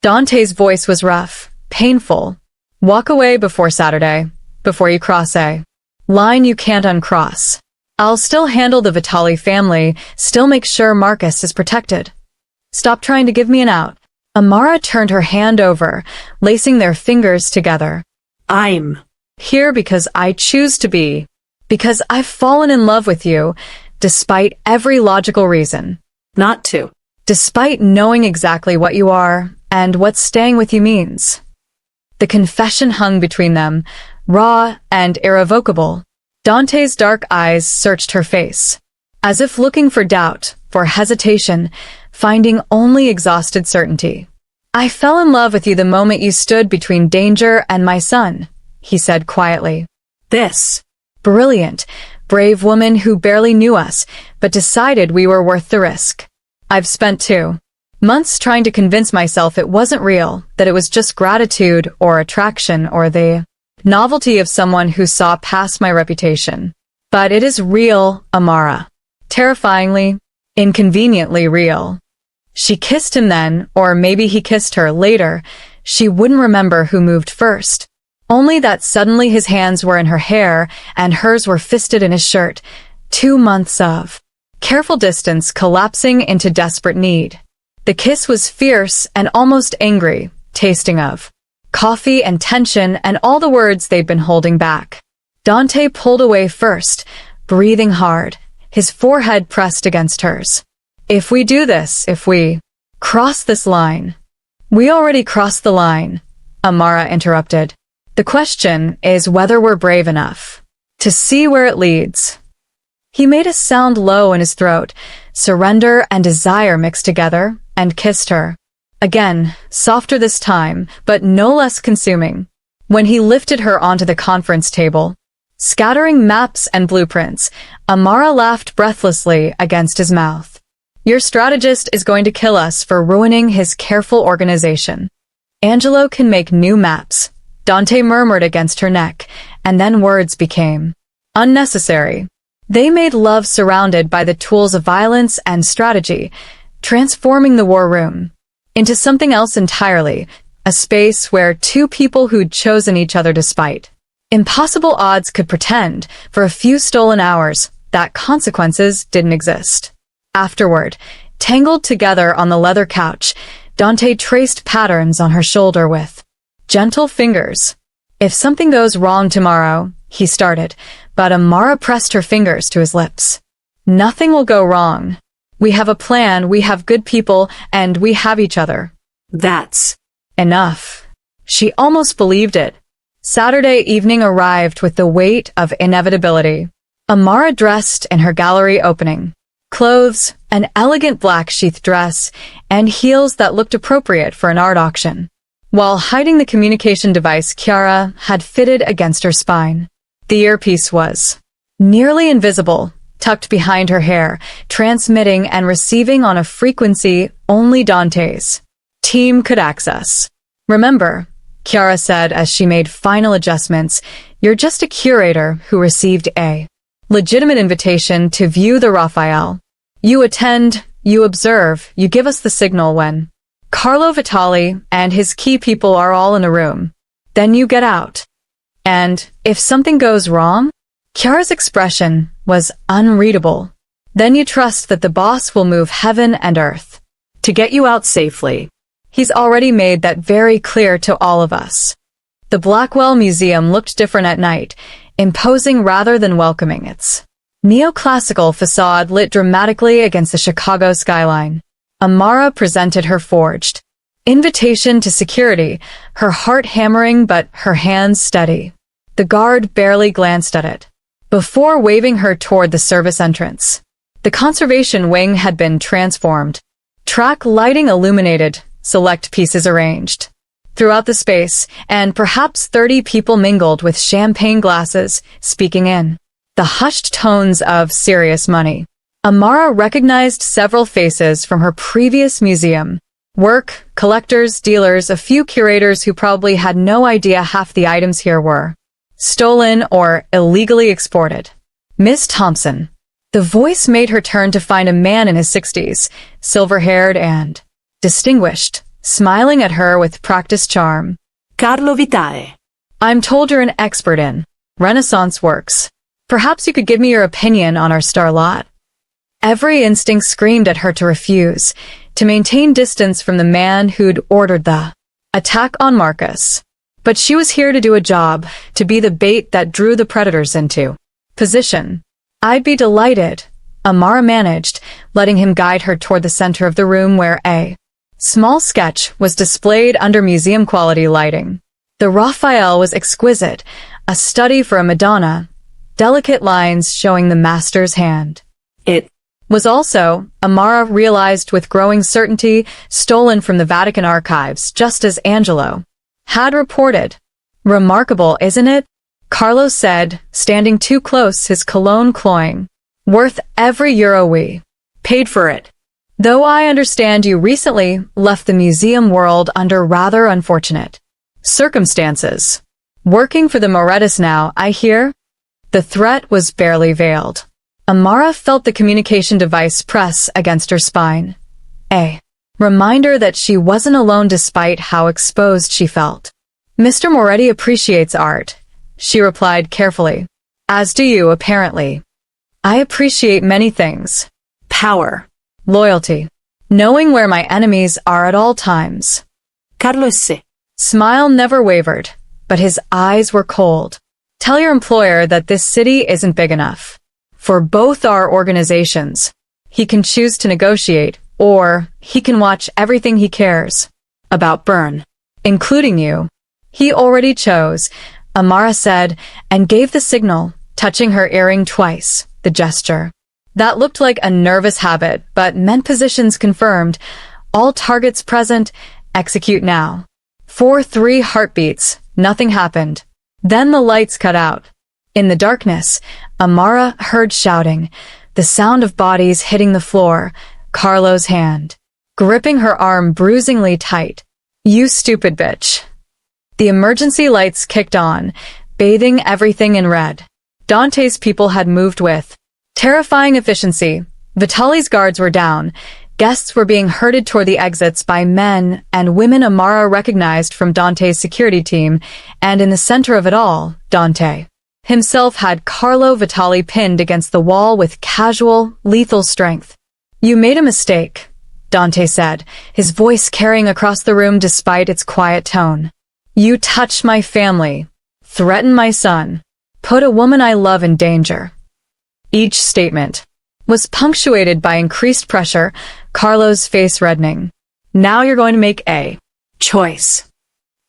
Dante's voice was rough, painful. Walk away before Saturday, before you cross a line you can't uncross. I'll still handle the Vitali family, still make sure Marcus is protected. Stop trying to give me an out. Amara turned her hand over, lacing their fingers together. I'm here because I choose to be. Because I've fallen in love with you, despite every logical reason. not to. Despite knowing exactly what you are and what staying with you means. The confession hung between them, raw and irrevocable. Dante's dark eyes searched her face, as if looking for doubt, for hesitation, finding only exhausted certainty. I fell in love with you the moment you stood between danger and my son, he said quietly. This brilliant, brave woman who barely knew us, but decided we were worth the risk. I've spent 2 months trying to convince myself it wasn't real, that it was just gratitude or attraction or the novelty of someone who saw past my reputation. But it is real, Amara. Terrifyingly, inconveniently real. She kissed him then, or maybe he kissed her later. She wouldn't remember who moved first. Only that suddenly his hands were in her hair and hers were fisted in his shirt. 2 months of careful distance collapsing into desperate need. The kiss was fierce and almost angry, tasting of coffee and tension and all the words they'd been holding back. Dante pulled away first, breathing hard, his forehead pressed against hers. If we do this, if we cross this line. We already crossed the line, Amara interrupted. The question is whether we're brave enough to see where it leads. He made a sound low in his throat, surrender and desire mixed together, and kissed her. Again, softer this time, but no less consuming. When he lifted her onto the conference table, scattering maps and blueprints, Amara laughed breathlessly against his mouth. Your strategist is going to kill us for ruining his careful organization. Angelo can make new maps, Dante murmured against her neck, and then words became unnecessary. They made love surrounded by the tools of violence and strategy, transforming the war room into something else entirely, a space where two people who'd chosen each other despite impossible odds could pretend, for a few stolen hours, that consequences didn't exist. Afterward, tangled together on the leather couch, Dante traced patterns on her shoulder with gentle fingers. If something goes wrong tomorrow, he started, but Amara pressed her fingers to his lips. Nothing will go wrong. We have a plan, we have good people, and we have each other. That's enough. She almost believed it. Saturday evening arrived with the weight of inevitability. Amara dressed in her gallery opening. Clothes, an elegant black sheath dress, and heels that looked appropriate for an art auction. While hiding the communication device Chiara had fitted against her spine. The earpiece was nearly invisible, tucked behind her hair, transmitting and receiving on a frequency only Dante's team could access. Remember, Chiara said as she made final adjustments, you're just a curator who received a legitimate invitation to view the Raphael. You attend, you observe, you give us the signal when Carlo Vitali and his key people are all in a room. Then you get out. And if something goes wrong, Chiara's expression was unreadable. Then you trust that the boss will move heaven and earth to get you out safely. He's already made that very clear to all of us. The Blackwell Museum looked different at night, imposing rather than welcoming. Its neoclassical facade lit dramatically against the Chicago skyline. Amara presented her forged invitation to security, her heart hammering but her hands steady. The guard barely glanced at it before waving her toward the service entrance. The conservation wing had been transformed. Track lighting illuminated, select pieces arranged throughout the space, and perhaps 30 people mingled with champagne glasses, speaking in the hushed tones of serious money. Amara recognized several faces from her previous museum. Work, collectors, dealers, a few curators who probably had no idea half the items here were stolen or illegally exported. Miss Thompson. The voice made her turn to find a man in his 60s, silver-haired and distinguished, smiling at her with practiced charm. Carlo Vitale. I'm told you're an expert in Renaissance works. Perhaps you could give me your opinion on our star lot. Every instinct screamed at her to refuse, to maintain distance from the man who'd ordered the attack on Marcus. But she was here to do a job, to be the bait that drew the predators into position. I'd be delighted, Amara managed, letting him guide her toward the center of the room where a small sketch was displayed under museum-quality lighting. The Raphael was exquisite, a study for a Madonna, delicate lines showing the master's hand. It was also, Amara realized with growing certainty, stolen from the Vatican archives, just as Angelo had reported. Remarkable, isn't it? Carlo said, standing too close, his cologne cloying. Worth every euro we paid for it. Though I understand you recently left the museum world under rather unfortunate circumstances. Working for the Moretus now, I hear? The threat was barely veiled. Amara felt the communication device press against her spine. A reminder that she wasn't alone despite how exposed she felt. Mr. Moretti appreciates art, she replied carefully. As do you, apparently. I appreciate many things. Power. Loyalty. Knowing where my enemies are at all times. Carlos. Smile never wavered, but his eyes were cold. Tell your employer that this city isn't big enough. For both our organizations. He can choose to negotiate, or he can watch everything he cares about burn, including you. He already chose, Amara said, and gave the signal, touching her earring twice, the gesture. That looked like a nervous habit, but meant positions confirmed. All targets present, execute now. 4-3 heartbeats, nothing happened. Then the lights cut out. In the darkness, Amara heard shouting, the sound of bodies hitting the floor, Carlo's hand, gripping her arm bruisingly tight. You stupid bitch. The emergency lights kicked on, bathing everything in red. Dante's people had moved with terrifying efficiency. Vitali's guards were down. Guests were being herded toward the exits by men and women Amara recognized from Dante's security team, and in the center of it all, Dante himself had Carlo Vitali pinned against the wall with casual, lethal strength. You made a mistake, Dante said, his voice carrying across the room despite its quiet tone. You touched my family, threatened my son, put a woman I love in danger. Each statement was punctuated by increased pressure, Carlo's face reddening. Now you're going to make a choice.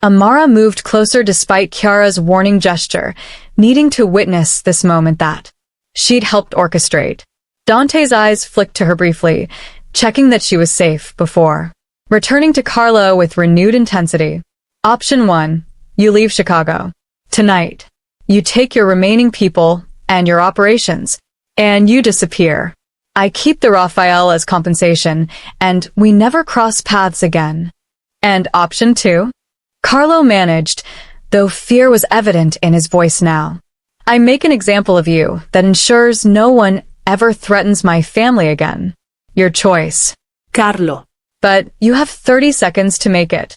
Amara moved closer despite Chiara's warning gesture, needing to witness this moment that she'd helped orchestrate. Dante's eyes flicked to her briefly, checking that she was safe before returning to Carlo with renewed intensity. Option 1. You leave Chicago. Tonight. You take your remaining people and your operations, and you disappear. I keep the Raphael as compensation, and we never cross paths again. And option 2? Carlo managed, though fear was evident in his voice now. I make an example of you that ensures no one ever threatens my family again. Your choice. Carlo. But you have 30 seconds to make it.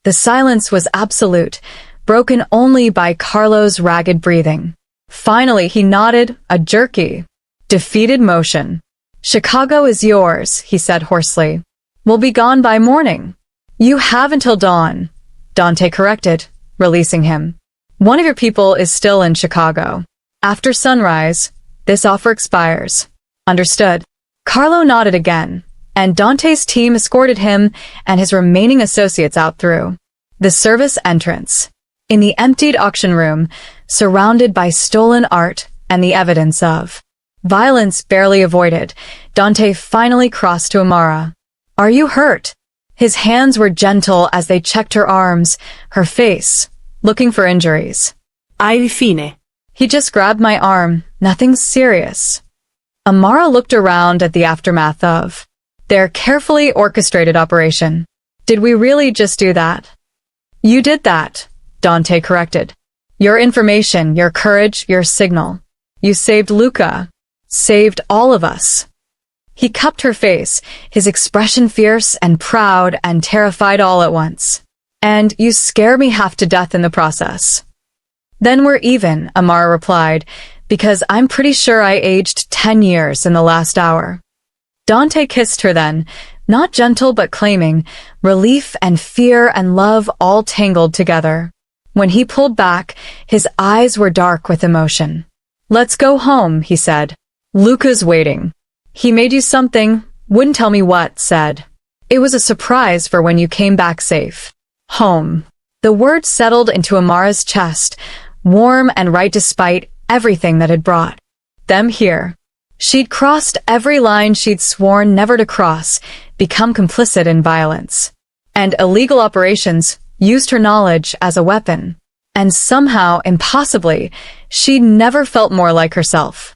The silence was absolute, broken only by Carlo's ragged breathing. Finally, he nodded, a jerky, defeated motion. Chicago is yours, he said hoarsely. We'll be gone by morning. You have until dawn, Dante corrected, releasing him. One of your people is still in Chicago. After sunrise, this offer expires. Understood. Carlo nodded again, and Dante's team escorted him and his remaining associates out through the service entrance. In the emptied auction room, surrounded by stolen art and the evidence of violence barely avoided, Dante finally crossed to Amara. Are you hurt? His hands were gentle as they checked her arms, her face, looking for injuries. Ai fine. He just grabbed my arm, nothing serious. Amara looked around at the aftermath of their carefully orchestrated operation. Did we really just do that? You did that, Dante corrected. Your information, your courage, your signal. You saved Luca. Saved all of us. He cupped her face, his expression fierce and proud and terrified all at once. And you scare me half to death in the process. Then we're even, Amara replied, because I'm pretty sure I aged 10 years in the last hour. Dante kissed her then, not gentle but claiming, relief and fear and love all tangled together. When he pulled back, his eyes were dark with emotion. Let's go home, he said. Luca's waiting. He made you something, wouldn't tell me what, said. It was a surprise for when you came back safe. Home. The word settled into Amara's chest, warm and right despite everything that had brought them here. She'd crossed every line she'd sworn never to cross, become complicit in violence. And illegal operations used her knowledge as a weapon. And somehow, impossibly, she'd never felt more like herself.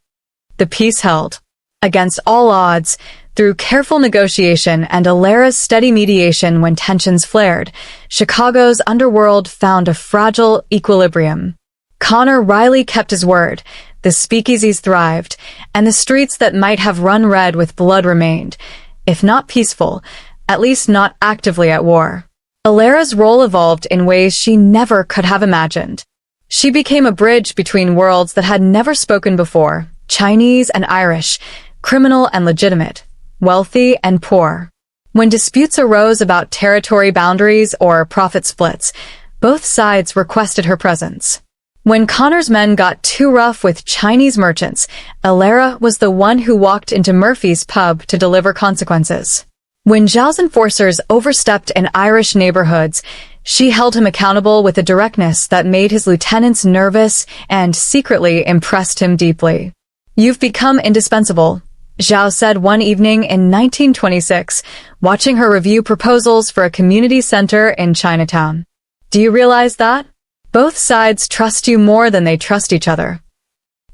The peace held. Against all odds, Through careful negotiation and Alara's steady mediation when tensions flared, Chicago's underworld found a fragile equilibrium. Connor Riley kept his word, the speakeasies thrived, and the streets that might have run red with blood remained, if not peaceful, at least not actively at war. Alara's role evolved in ways she never could have imagined. She became a bridge between worlds that had never spoken before, Chinese and Irish, criminal and legitimate, wealthy and poor. When disputes arose about territory boundaries or profit splits, both sides requested her presence. When Connor's men got too rough with Chinese merchants, Alara was the one who walked into Murphy's pub to deliver consequences. When Zhao's enforcers overstepped in Irish neighborhoods, she held him accountable with a directness that made his lieutenants nervous and secretly impressed him deeply. "You've become indispensable," Zhao said one evening in 1926, watching her review proposals for a community center in Chinatown. "Do you realize that? Both sides trust you more than they trust each other."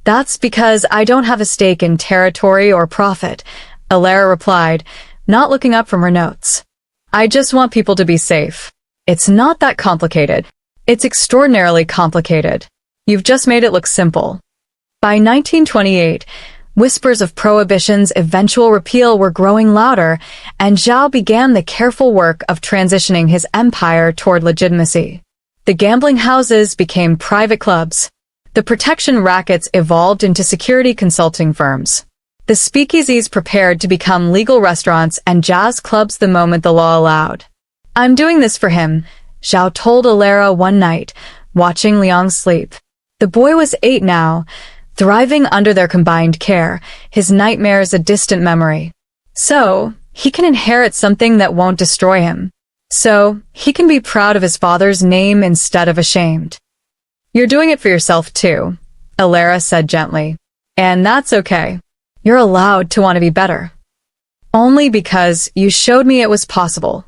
"That's because I don't have a stake in territory or profit," Alara replied, not looking up from her notes. "I just want people to be safe. It's not that complicated. It's extraordinarily complicated. You've just made it look simple." By 1928, whispers of Prohibition's eventual repeal were growing louder, and Zhao began the careful work of transitioning his empire toward legitimacy. The gambling houses became private clubs. The protection rackets evolved into security consulting firms. The speakeasies prepared to become legal restaurants and jazz clubs the moment the law allowed. "I'm doing this for him," Zhao told Alara one night, watching Liang sleep. The boy was 8 now, thriving under their combined care, his nightmares a distant memory. So, he can inherit something that won't destroy him. So, he can be proud of his father's name instead of ashamed. "You're doing it for yourself too," Alara said gently. "And that's okay. You're allowed to want to be better. Only because you showed me it was possible."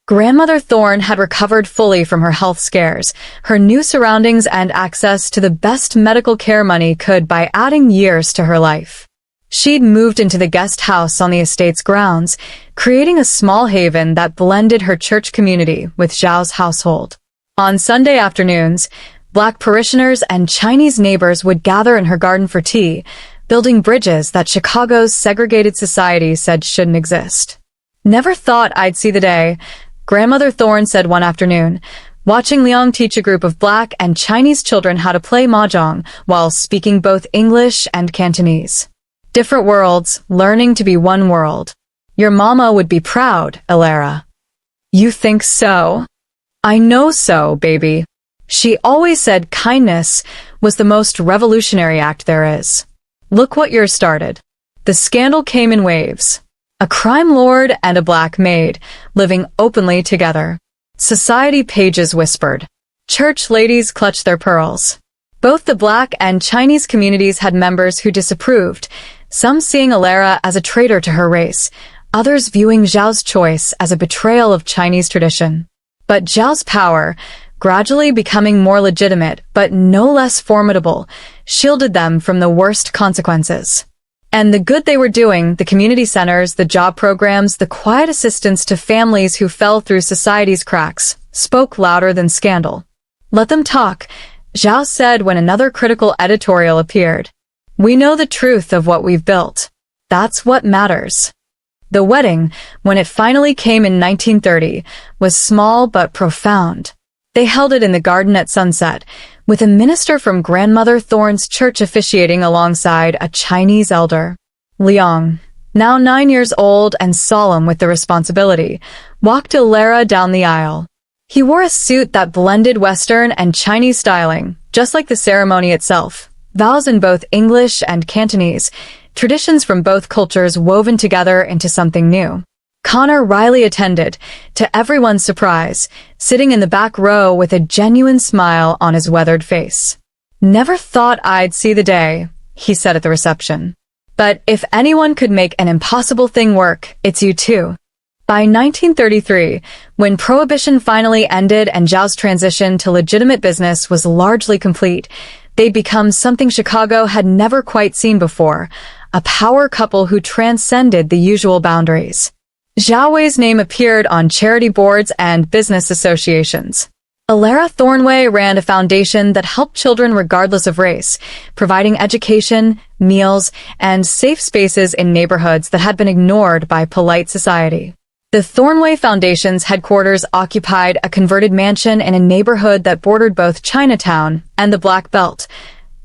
Grandmother Thorne had recovered fully from her health scares, her new surroundings and access to the best medical care money could by adding years to her life. She'd moved into the guest house on the estate's grounds, creating a small haven that blended her church community with Zhao's household. On Sunday afternoons, Black parishioners and Chinese neighbors would gather in her garden for tea, building bridges that Chicago's segregated society said shouldn't exist. "Never thought I'd see the day," Grandmother Thorne said one afternoon, watching Liang teach a group of Black and Chinese children how to play mahjong while speaking both English and Cantonese. "Different worlds, learning to be one world. Your mama would be proud, Alara." "You think so?" "I know so, baby. She always said kindness was the most revolutionary act there is. Look what yours started." The scandal came in waves. A crime lord and a Black maid, living openly together. Society pages whispered. Church ladies clutched their pearls. Both the Black and Chinese communities had members who disapproved, some seeing Alara as a traitor to her race, others viewing Zhao's choice as a betrayal of Chinese tradition. But Zhao's power, gradually becoming more legitimate but no less formidable, shielded them from the worst consequences. And the good they were doing, the community centers, the job programs, the quiet assistance to families who fell through society's cracks, spoke louder than scandal. "Let them talk," Zhao said when another critical editorial appeared. "We know the truth of what we've built. That's what matters." The wedding, when it finally came in 1930, was small but profound. They held it in the garden at sunset, with a minister from Grandmother Thorne's church officiating alongside a Chinese elder. Liang, now 9 years old and solemn with the responsibility, walked Alara down the aisle. He wore a suit that blended Western and Chinese styling, just like the ceremony itself, vows in both English and Cantonese, traditions from both cultures woven together into something new. Connor Riley attended, to everyone's surprise, sitting in the back row with a genuine smile on his weathered face. "Never thought I'd see the day," he said at the reception. "But if anyone could make an impossible thing work, it's you two." By 1933, when Prohibition finally ended and Zhao's transition to legitimate business was largely complete, they'd become something Chicago had never quite seen before, a power couple who transcended the usual boundaries. Zhao Wei's name appeared on charity boards and business associations. Alara Thornway ran a foundation that helped children regardless of race, providing education, meals, and safe spaces in neighborhoods that had been ignored by polite society. The Thornway Foundation's headquarters occupied a converted mansion in a neighborhood that bordered both Chinatown and the Black Belt,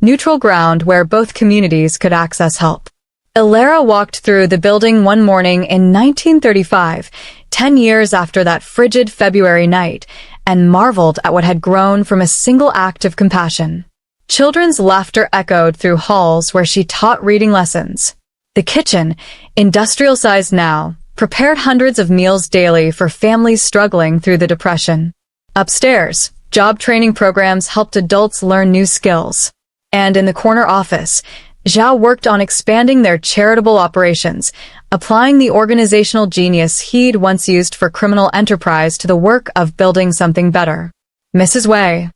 neutral ground where both communities could access help. Alara walked through the building one morning in 1935, 10 years after that frigid February night, and marveled at what had grown from a single act of compassion. Children's laughter echoed through halls where she taught reading lessons. The kitchen, industrial-sized now, prepared hundreds of meals daily for families struggling through the Depression. Upstairs, job training programs helped adults learn new skills. And in the corner office, Zhao worked on expanding their charitable operations, applying the organizational genius he'd once used for criminal enterprise to the work of building something better. Mrs. Wei.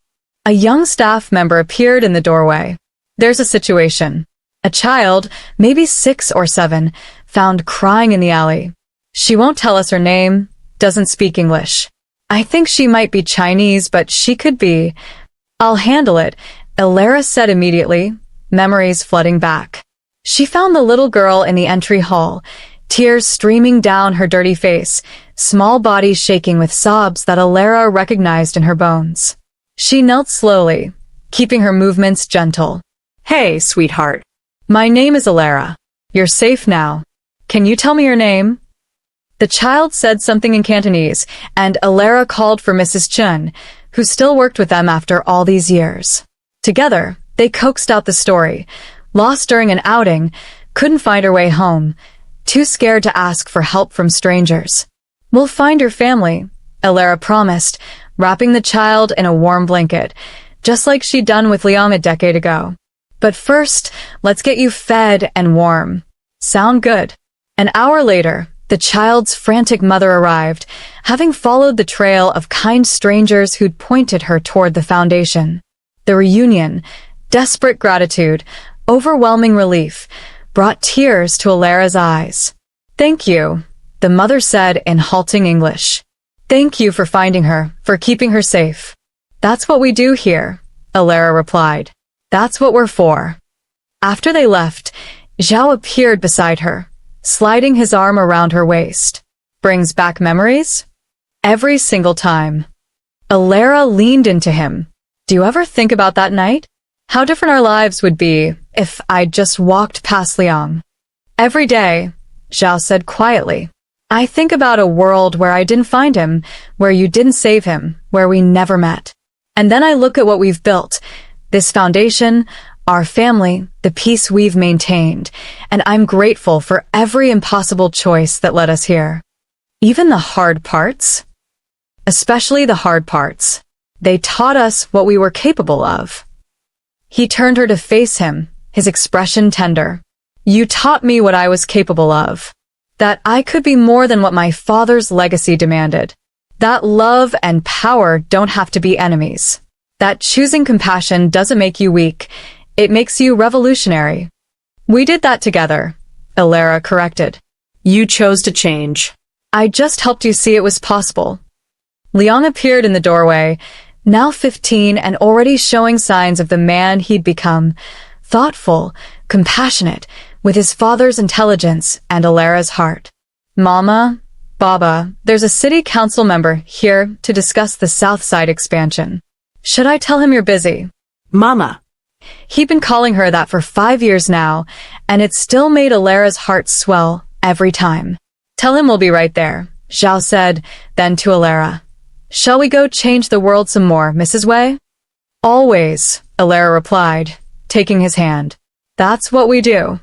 A young staff member appeared in the doorway. There's a situation. A child, maybe 6 or 7, found crying in the alley. She won't tell us her name, doesn't speak English. I think she might be Chinese, but she could be. I'll handle it, Alara said immediately, memories flooding back. She found the little girl in the entry hall, tears streaming down her dirty face, small body shaking with sobs that Alara recognized in her bones. She knelt slowly, keeping her movements gentle. Hey, sweetheart. My name is Alara. You're safe now. Can you tell me your name? The child said something in Cantonese, and Alara called for Mrs. Chun, who still worked with them after all these years. Together, they coaxed out the story. Lost during an outing, couldn't find her way home, too scared to ask for help from strangers. We'll find your family, Alara promised, wrapping the child in a warm blanket, just like she'd done with Liang a decade ago. But first, let's get you fed and warm. Sound good? An hour later, the child's frantic mother arrived, having followed the trail of kind strangers who'd pointed her toward the foundation. The reunion, desperate gratitude, overwhelming relief, brought tears to Alara's eyes. Thank you, the mother said in halting English. Thank you for finding her, for keeping her safe. That's what we do here, Alara replied. That's what we're for. After they left, Zhao appeared beside her, sliding his arm around her waist. Brings back memories? Every single time. Alara leaned into him. Do you ever think about that night? How different our lives would be if I'd just walked past Liang. Every day, Zhao said quietly. I think about a world where I didn't find him, where you didn't save him, where we never met. And then I look at what we've built, this foundation, our family, the peace we've maintained, and I'm grateful for every impossible choice that led us here. Even the hard parts? Especially the hard parts. They taught us what we were capable of. He turned her to face him, his expression tender. You taught me what I was capable of. That I could be more than what my father's legacy demanded. That love and power don't have to be enemies. That choosing compassion doesn't make you weak. It makes you revolutionary. We did that together, Alara corrected. You chose to change. I just helped you see it was possible. Liang appeared in the doorway, now 15 and already showing signs of the man he'd become, thoughtful, compassionate, with his father's intelligence and Alara's heart. Mama, Baba, there's a city council member here to discuss the South Side expansion. Should I tell him you're busy? Mama. He'd been calling her that for 5 years now, and it still made Alara's heart swell every time. Tell him we'll be right there, Zhao said, then to Alara. Shall we go change the world some more, Mrs. Wei? Always, Alara replied, taking his hand. That's what we do.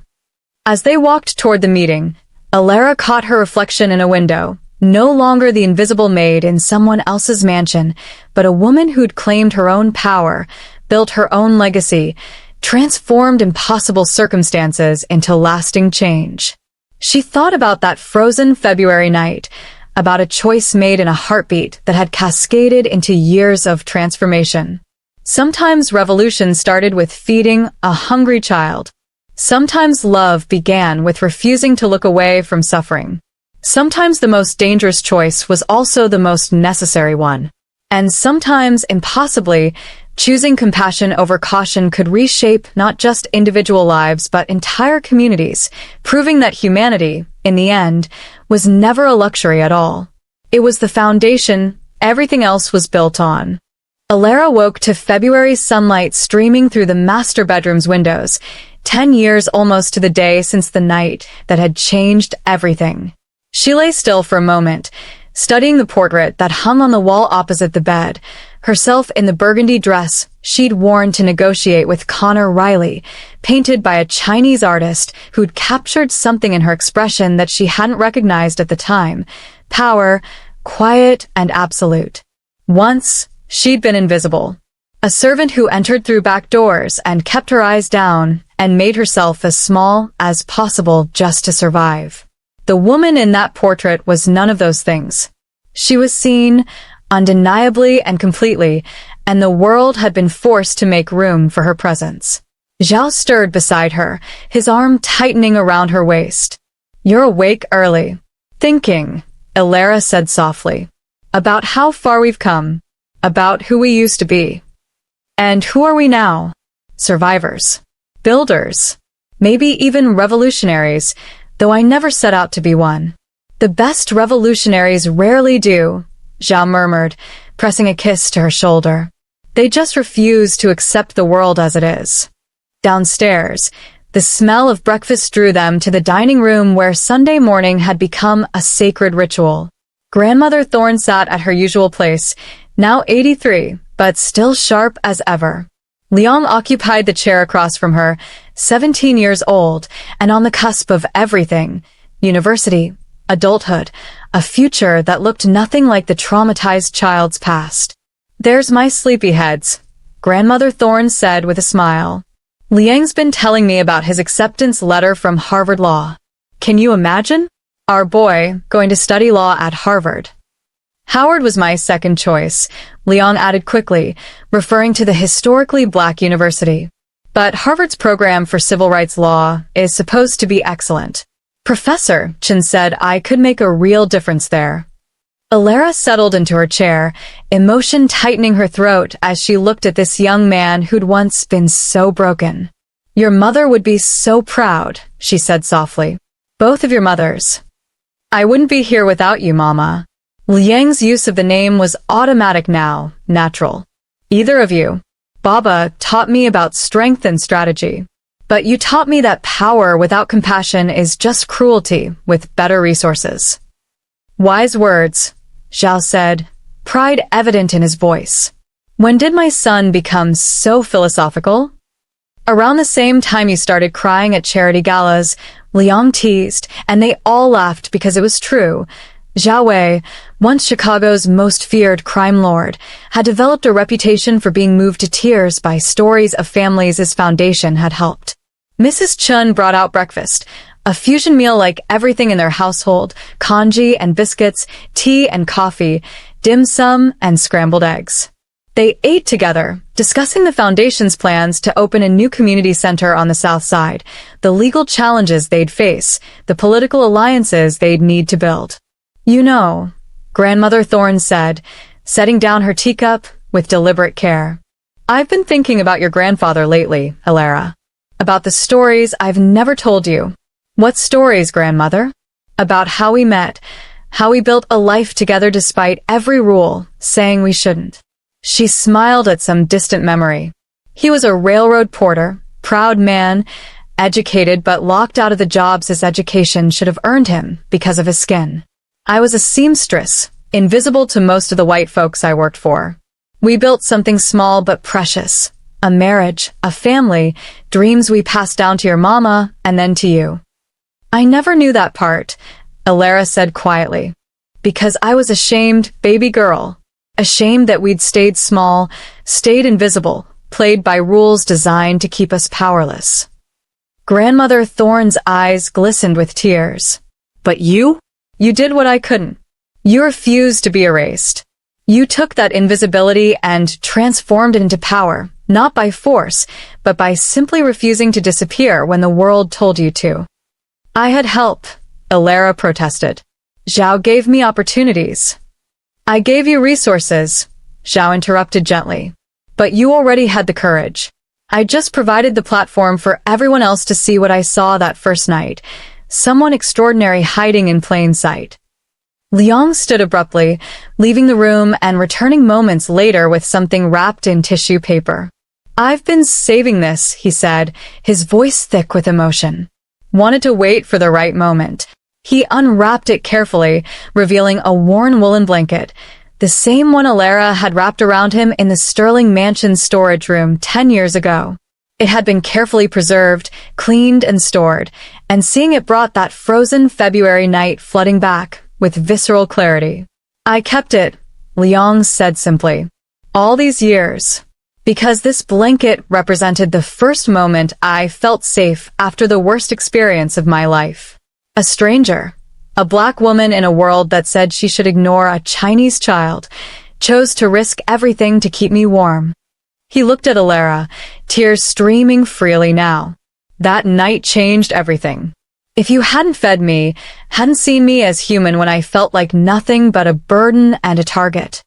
As they walked toward the meeting, Alara caught her reflection in a window, no longer the invisible maid in someone else's mansion, but a woman who'd claimed her own power, built her own legacy, transformed impossible circumstances into lasting change. She thought about that frozen February night, about a choice made in a heartbeat that had cascaded into years of transformation. Sometimes revolution started with feeding a hungry child. Sometimes love began with refusing to look away from suffering. Sometimes the most dangerous choice was also the most necessary one. And sometimes, impossibly, choosing compassion over caution could reshape not just individual lives but entire communities, proving that humanity, in the end, was never a luxury at all. It was the foundation everything else was built on. Alara woke to February sunlight streaming through the master bedroom's windows, 10 years almost to the day since the night that had changed everything. She lay still for a moment, studying the portrait that hung on the wall opposite the bed, herself in the burgundy dress she'd worn to negotiate with Connor Riley, painted by a Chinese artist who'd captured something in her expression that she hadn't recognized at the time: power, quiet and absolute. Once, she'd been invisible. A servant who entered through back doors and kept her eyes down and made herself as small as possible just to survive. The woman in that portrait was none of those things. She was seen, undeniably and completely, and the world had been forced to make room for her presence. Zhao stirred beside her, his arm tightening around her waist. "You're awake early." "Thinking," Alara said softly. "About how far we've come. About who we used to be. And who are we now? Survivors. Builders. Maybe even revolutionaries, though I never set out to be one." "The best revolutionaries rarely do," Zhao murmured, pressing a kiss to her shoulder. "They just refuse to accept the world as it is." Downstairs, the smell of breakfast drew them to the dining room where Sunday morning had become a sacred ritual. Grandmother Thorne sat at her usual place, now 83, but still sharp as ever. Liang occupied the chair across from her, 17 years old, and on the cusp of everything: university, adulthood, a future that looked nothing like the traumatized child's past. "There's my sleepyheads," Grandmother Thorne said with a smile. "Liang's been telling me about his acceptance letter from Harvard Law. Can you imagine? Our boy going to study law at Harvard." "Howard was my second choice," Liang added quickly, referring to the historically black university. "But Harvard's program for civil rights law is supposed to be excellent. Professor Chen said I could make a real difference there." Alara settled into her chair, emotion tightening her throat as she looked at this young man who'd once been so broken. "Your mother would be so proud," she said softly. "Both of your mothers." "I wouldn't be here without you, Mama." Liang's use of the name was automatic now, natural. "Either of you. Baba taught me about strength and strategy. But you taught me that power without compassion is just cruelty with better resources." "Wise words," Zhao said, pride evident in his voice. "When did my son become so philosophical?" "Around the same time you started crying at charity galas," Liang teased, and they all laughed because it was true. Zhao Wei, once Chicago's most feared crime lord, had developed a reputation for being moved to tears by stories of families his foundation had helped. Mrs. Chun brought out breakfast, a fusion meal like everything in their household: congee and biscuits, tea and coffee, dim sum and scrambled eggs. They ate together, discussing the foundation's plans to open a new community center on the south side, the legal challenges they'd face, the political alliances they'd need to build. "You know," Grandmother Thorne said, setting down her teacup with deliberate care, "I've been thinking about your grandfather lately, Alara. About the stories I've never told you." "What stories, Grandmother?" "About how we met, how we built a life together despite every rule saying we shouldn't." She smiled at some distant memory. "He was a railroad porter, proud man, educated but locked out of the jobs his education should have earned him because of his skin. I was a seamstress, invisible to most of the white folks I worked for. We built something small but precious. A marriage, a family, dreams we passed down to your mama and then to you." "I never knew that part," Alara said quietly. "Because I was ashamed, baby girl. Ashamed that we'd stayed small, stayed invisible, played by rules designed to keep us powerless." Grandmother Thorne's eyes glistened with tears. "But you? You did what I couldn't. You refused to be erased. You took that invisibility and transformed it into power, Not by force, but by simply refusing to disappear when the world told you to. I had help, Alara protested. Zhao gave me opportunities. I gave you resources, Zhao interrupted gently. But you already had the courage. I just provided the platform for everyone else to see what I saw that first night. Someone extraordinary hiding in plain sight. Liang stood abruptly, leaving the room and returning moments later with something wrapped in tissue paper. I've been saving this, he said, his voice thick with emotion. Wanted to wait for the right moment. He unwrapped it carefully, revealing a worn woolen blanket, the same one Alara had wrapped around him in the Sterling Mansion storage room 10 years ago. It had been carefully preserved, cleaned and stored, and seeing it brought that frozen February night flooding back with visceral clarity. I kept it, Liang said simply. All these years. Because this blanket represented the first moment I felt safe after the worst experience of my life. A stranger, a black woman in a world that said she should ignore a Chinese child, chose to risk everything to keep me warm. He looked at Alara, tears streaming freely now. That night changed everything. If you hadn't fed me, hadn't seen me as human when I felt like nothing but a burden and a target.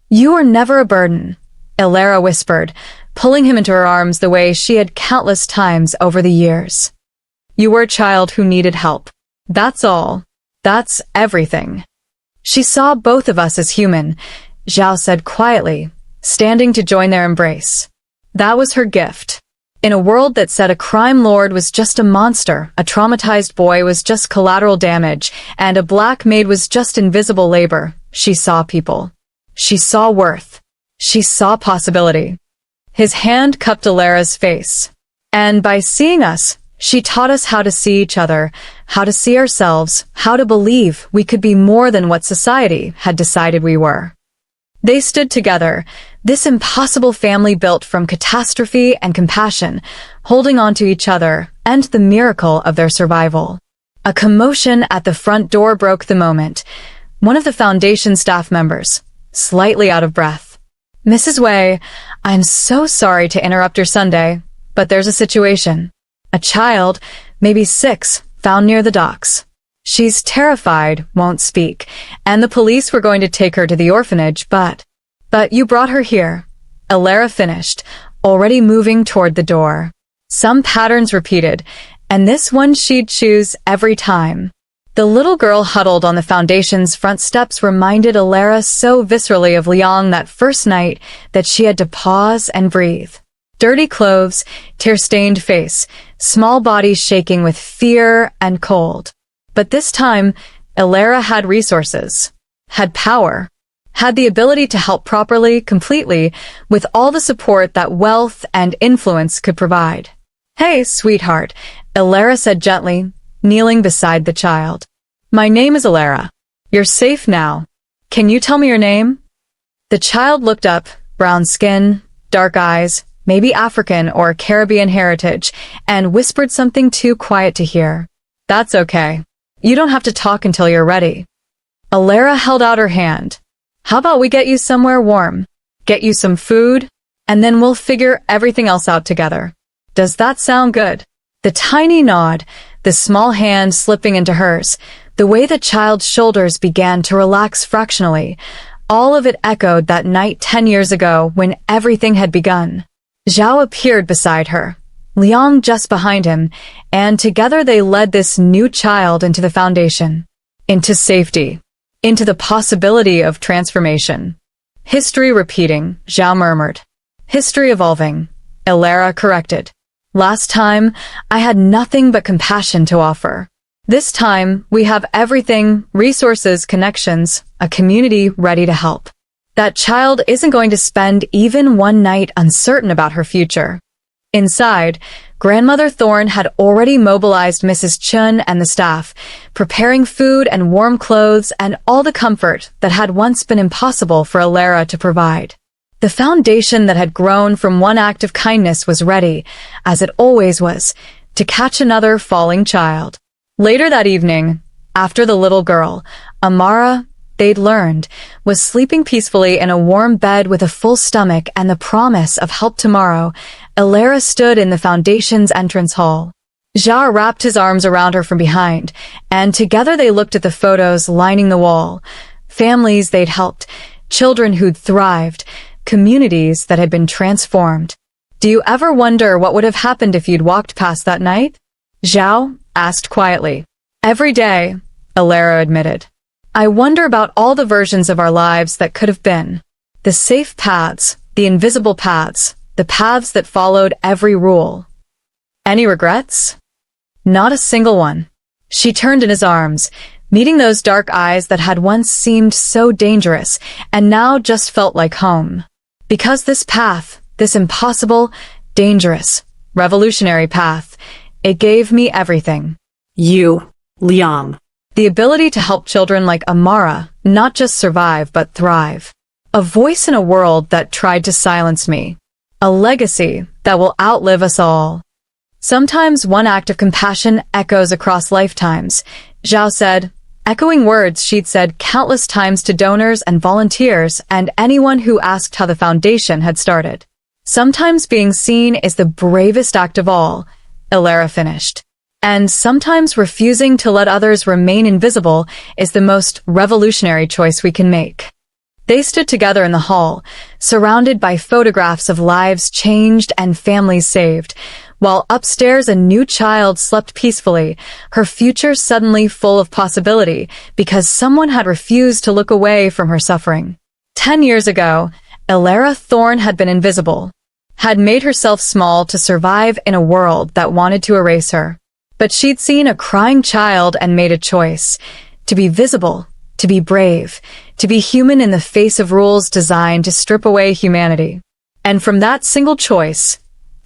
You were never a burden, Alara whispered, pulling him into her arms the way she had countless times over the years. You were a child who needed help. That's all. That's everything. She saw both of us as human, Zhao said quietly, standing to join their embrace. That was her gift. In a world that said a crime lord was just a monster, a traumatized boy was just collateral damage, and a black maid was just invisible labor, she saw people. She saw worth. She saw possibility. His hand cupped Alara's face. And by seeing us, she taught us how to see each other, how to see ourselves, how to believe we could be more than what society had decided we were. They stood together, this impossible family built from catastrophe and compassion, holding on to each other and the miracle of their survival. A commotion at the front door broke the moment. One of the foundation staff members, slightly out of breath. Mrs. Wei, I'm so sorry to interrupt your Sunday, but there's a situation. A child, maybe 6, found near the docks. She's terrified, won't speak, and the police were going to take her to the orphanage, but you brought her here. Alara finished, already moving toward the door. Some patterns repeated, and this one she'd choose every time. The little girl huddled on the foundation's front steps reminded Alara so viscerally of Liang that first night that she had to pause and breathe. Dirty clothes, tear-stained face, small body shaking with fear and cold. But this time, Alara had resources, had power, had the ability to help properly, completely, with all the support that wealth and influence could provide. Hey, sweetheart, Alara said gently, kneeling beside the child. My name is Alara. You're safe now. Can you tell me your name? The child looked up, brown skin, dark eyes, maybe African or Caribbean heritage, and whispered something too quiet to hear. That's okay. You don't have to talk until you're ready. Alara held out her hand. How about we get you somewhere warm? Get you some food? And then we'll figure everything else out together. Does that sound good? The tiny nod, the small hand slipping into hers, the way the child's shoulders began to relax fractionally, all of it echoed that night 10 years ago when everything had begun. Zhao appeared beside her, Liang just behind him, and together they led this new child into the foundation, into safety, into the possibility of transformation. History repeating, Zhao murmured. History evolving, Alara corrected. Last time, I had nothing but compassion to offer. This time, we have everything, resources, connections, a community ready to help. That child isn't going to spend even one night uncertain about her future. Inside, Grandmother Thorne had already mobilized Mrs. Chun and the staff, preparing food and warm clothes and all the comfort that had once been impossible for Alara to provide. The foundation that had grown from one act of kindness was ready, as it always was, to catch another falling child. Later that evening, after the little girl, Amara, they'd learned, was sleeping peacefully in a warm bed with a full stomach and the promise of help tomorrow, Elara stood in the Foundation's entrance hall. Zhao wrapped his arms around her from behind, and together they looked at the photos lining the wall. Families they'd helped, children who'd thrived, communities that had been transformed. Do you ever wonder what would have happened if you'd walked past that night? Zhao asked quietly. Every day, Elara admitted. I wonder about all the versions of our lives that could have been. The safe paths, the invisible paths, the paths that followed every rule. Any regrets? Not a single one. She turned in his arms, meeting those dark eyes that had once seemed so dangerous and now just felt like home. Because this path, this impossible, dangerous, revolutionary path, it gave me everything. You, Liang. The ability to help children like Amara not just survive but thrive. A voice in a world that tried to silence me. A legacy that will outlive us all. Sometimes one act of compassion echoes across lifetimes, Zhao said, echoing words she'd said countless times to donors and volunteers and anyone who asked how the Foundation had started. Sometimes being seen is the bravest act of all, Elara finished. And sometimes refusing to let others remain invisible is the most revolutionary choice we can make. They stood together in the hall, surrounded by photographs of lives changed and families saved, while upstairs a new child slept peacefully, her future suddenly full of possibility because someone had refused to look away from her suffering. 10 years ago, Elara Thorne had been invisible, had made herself small to survive in a world that wanted to erase her. But she'd seen a crying child and made a choice, to be visible, to be brave, to be human in the face of rules designed to strip away humanity. And from that single choice,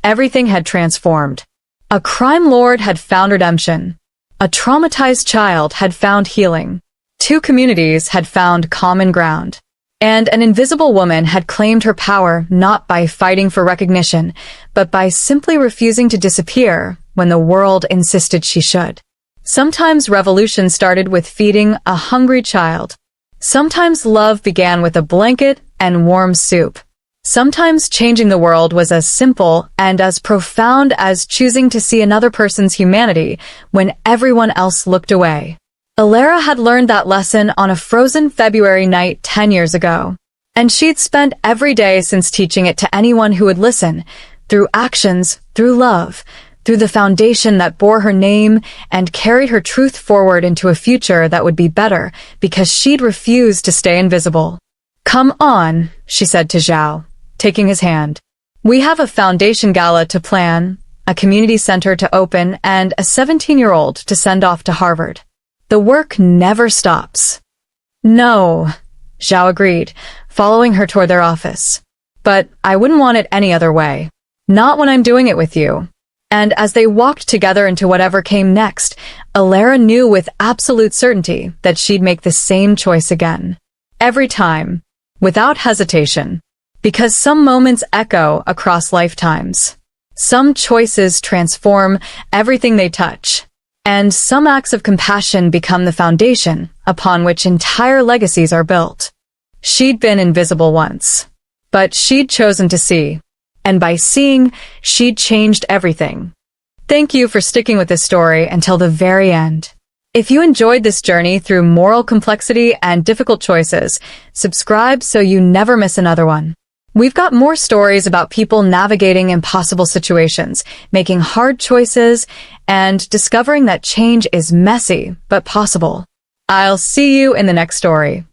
everything had transformed. A crime lord had found redemption. A traumatized child had found healing. 2 communities had found common ground. And an invisible woman had claimed her power not by fighting for recognition, but by simply refusing to disappear when the world insisted she should. Sometimes revolution started with feeding a hungry child. Sometimes love began with a blanket and warm soup. Sometimes changing the world was as simple and as profound as choosing to see another person's humanity when everyone else looked away. Elara had learned that lesson on a frozen February night 10 years ago, and she'd spent every day since teaching it to anyone who would listen, through actions, through love, through the foundation that bore her name and carried her truth forward into a future that would be better because she'd refused to stay invisible. Come on, she said to Zhao, taking his hand. We have a foundation gala to plan, a community center to open, and a 17-year-old to send off to Harvard. The work never stops. No, Zhao agreed, following her toward their office. But I wouldn't want it any other way. Not when I'm doing it with you. And as they walked together into whatever came next, Elara knew with absolute certainty that she'd make the same choice again. Every time. Without hesitation. Because some moments echo across lifetimes. Some choices transform everything they touch. And some acts of compassion become the foundation upon which entire legacies are built. She'd been invisible once. But she'd chosen to see. And by seeing, she'd changed everything. Thank you for sticking with this story until the very end. If you enjoyed this journey through moral complexity and difficult choices, subscribe so you never miss another one. We've got more stories about people navigating impossible situations, making hard choices, and discovering that change is messy but possible. I'll see you in the next story.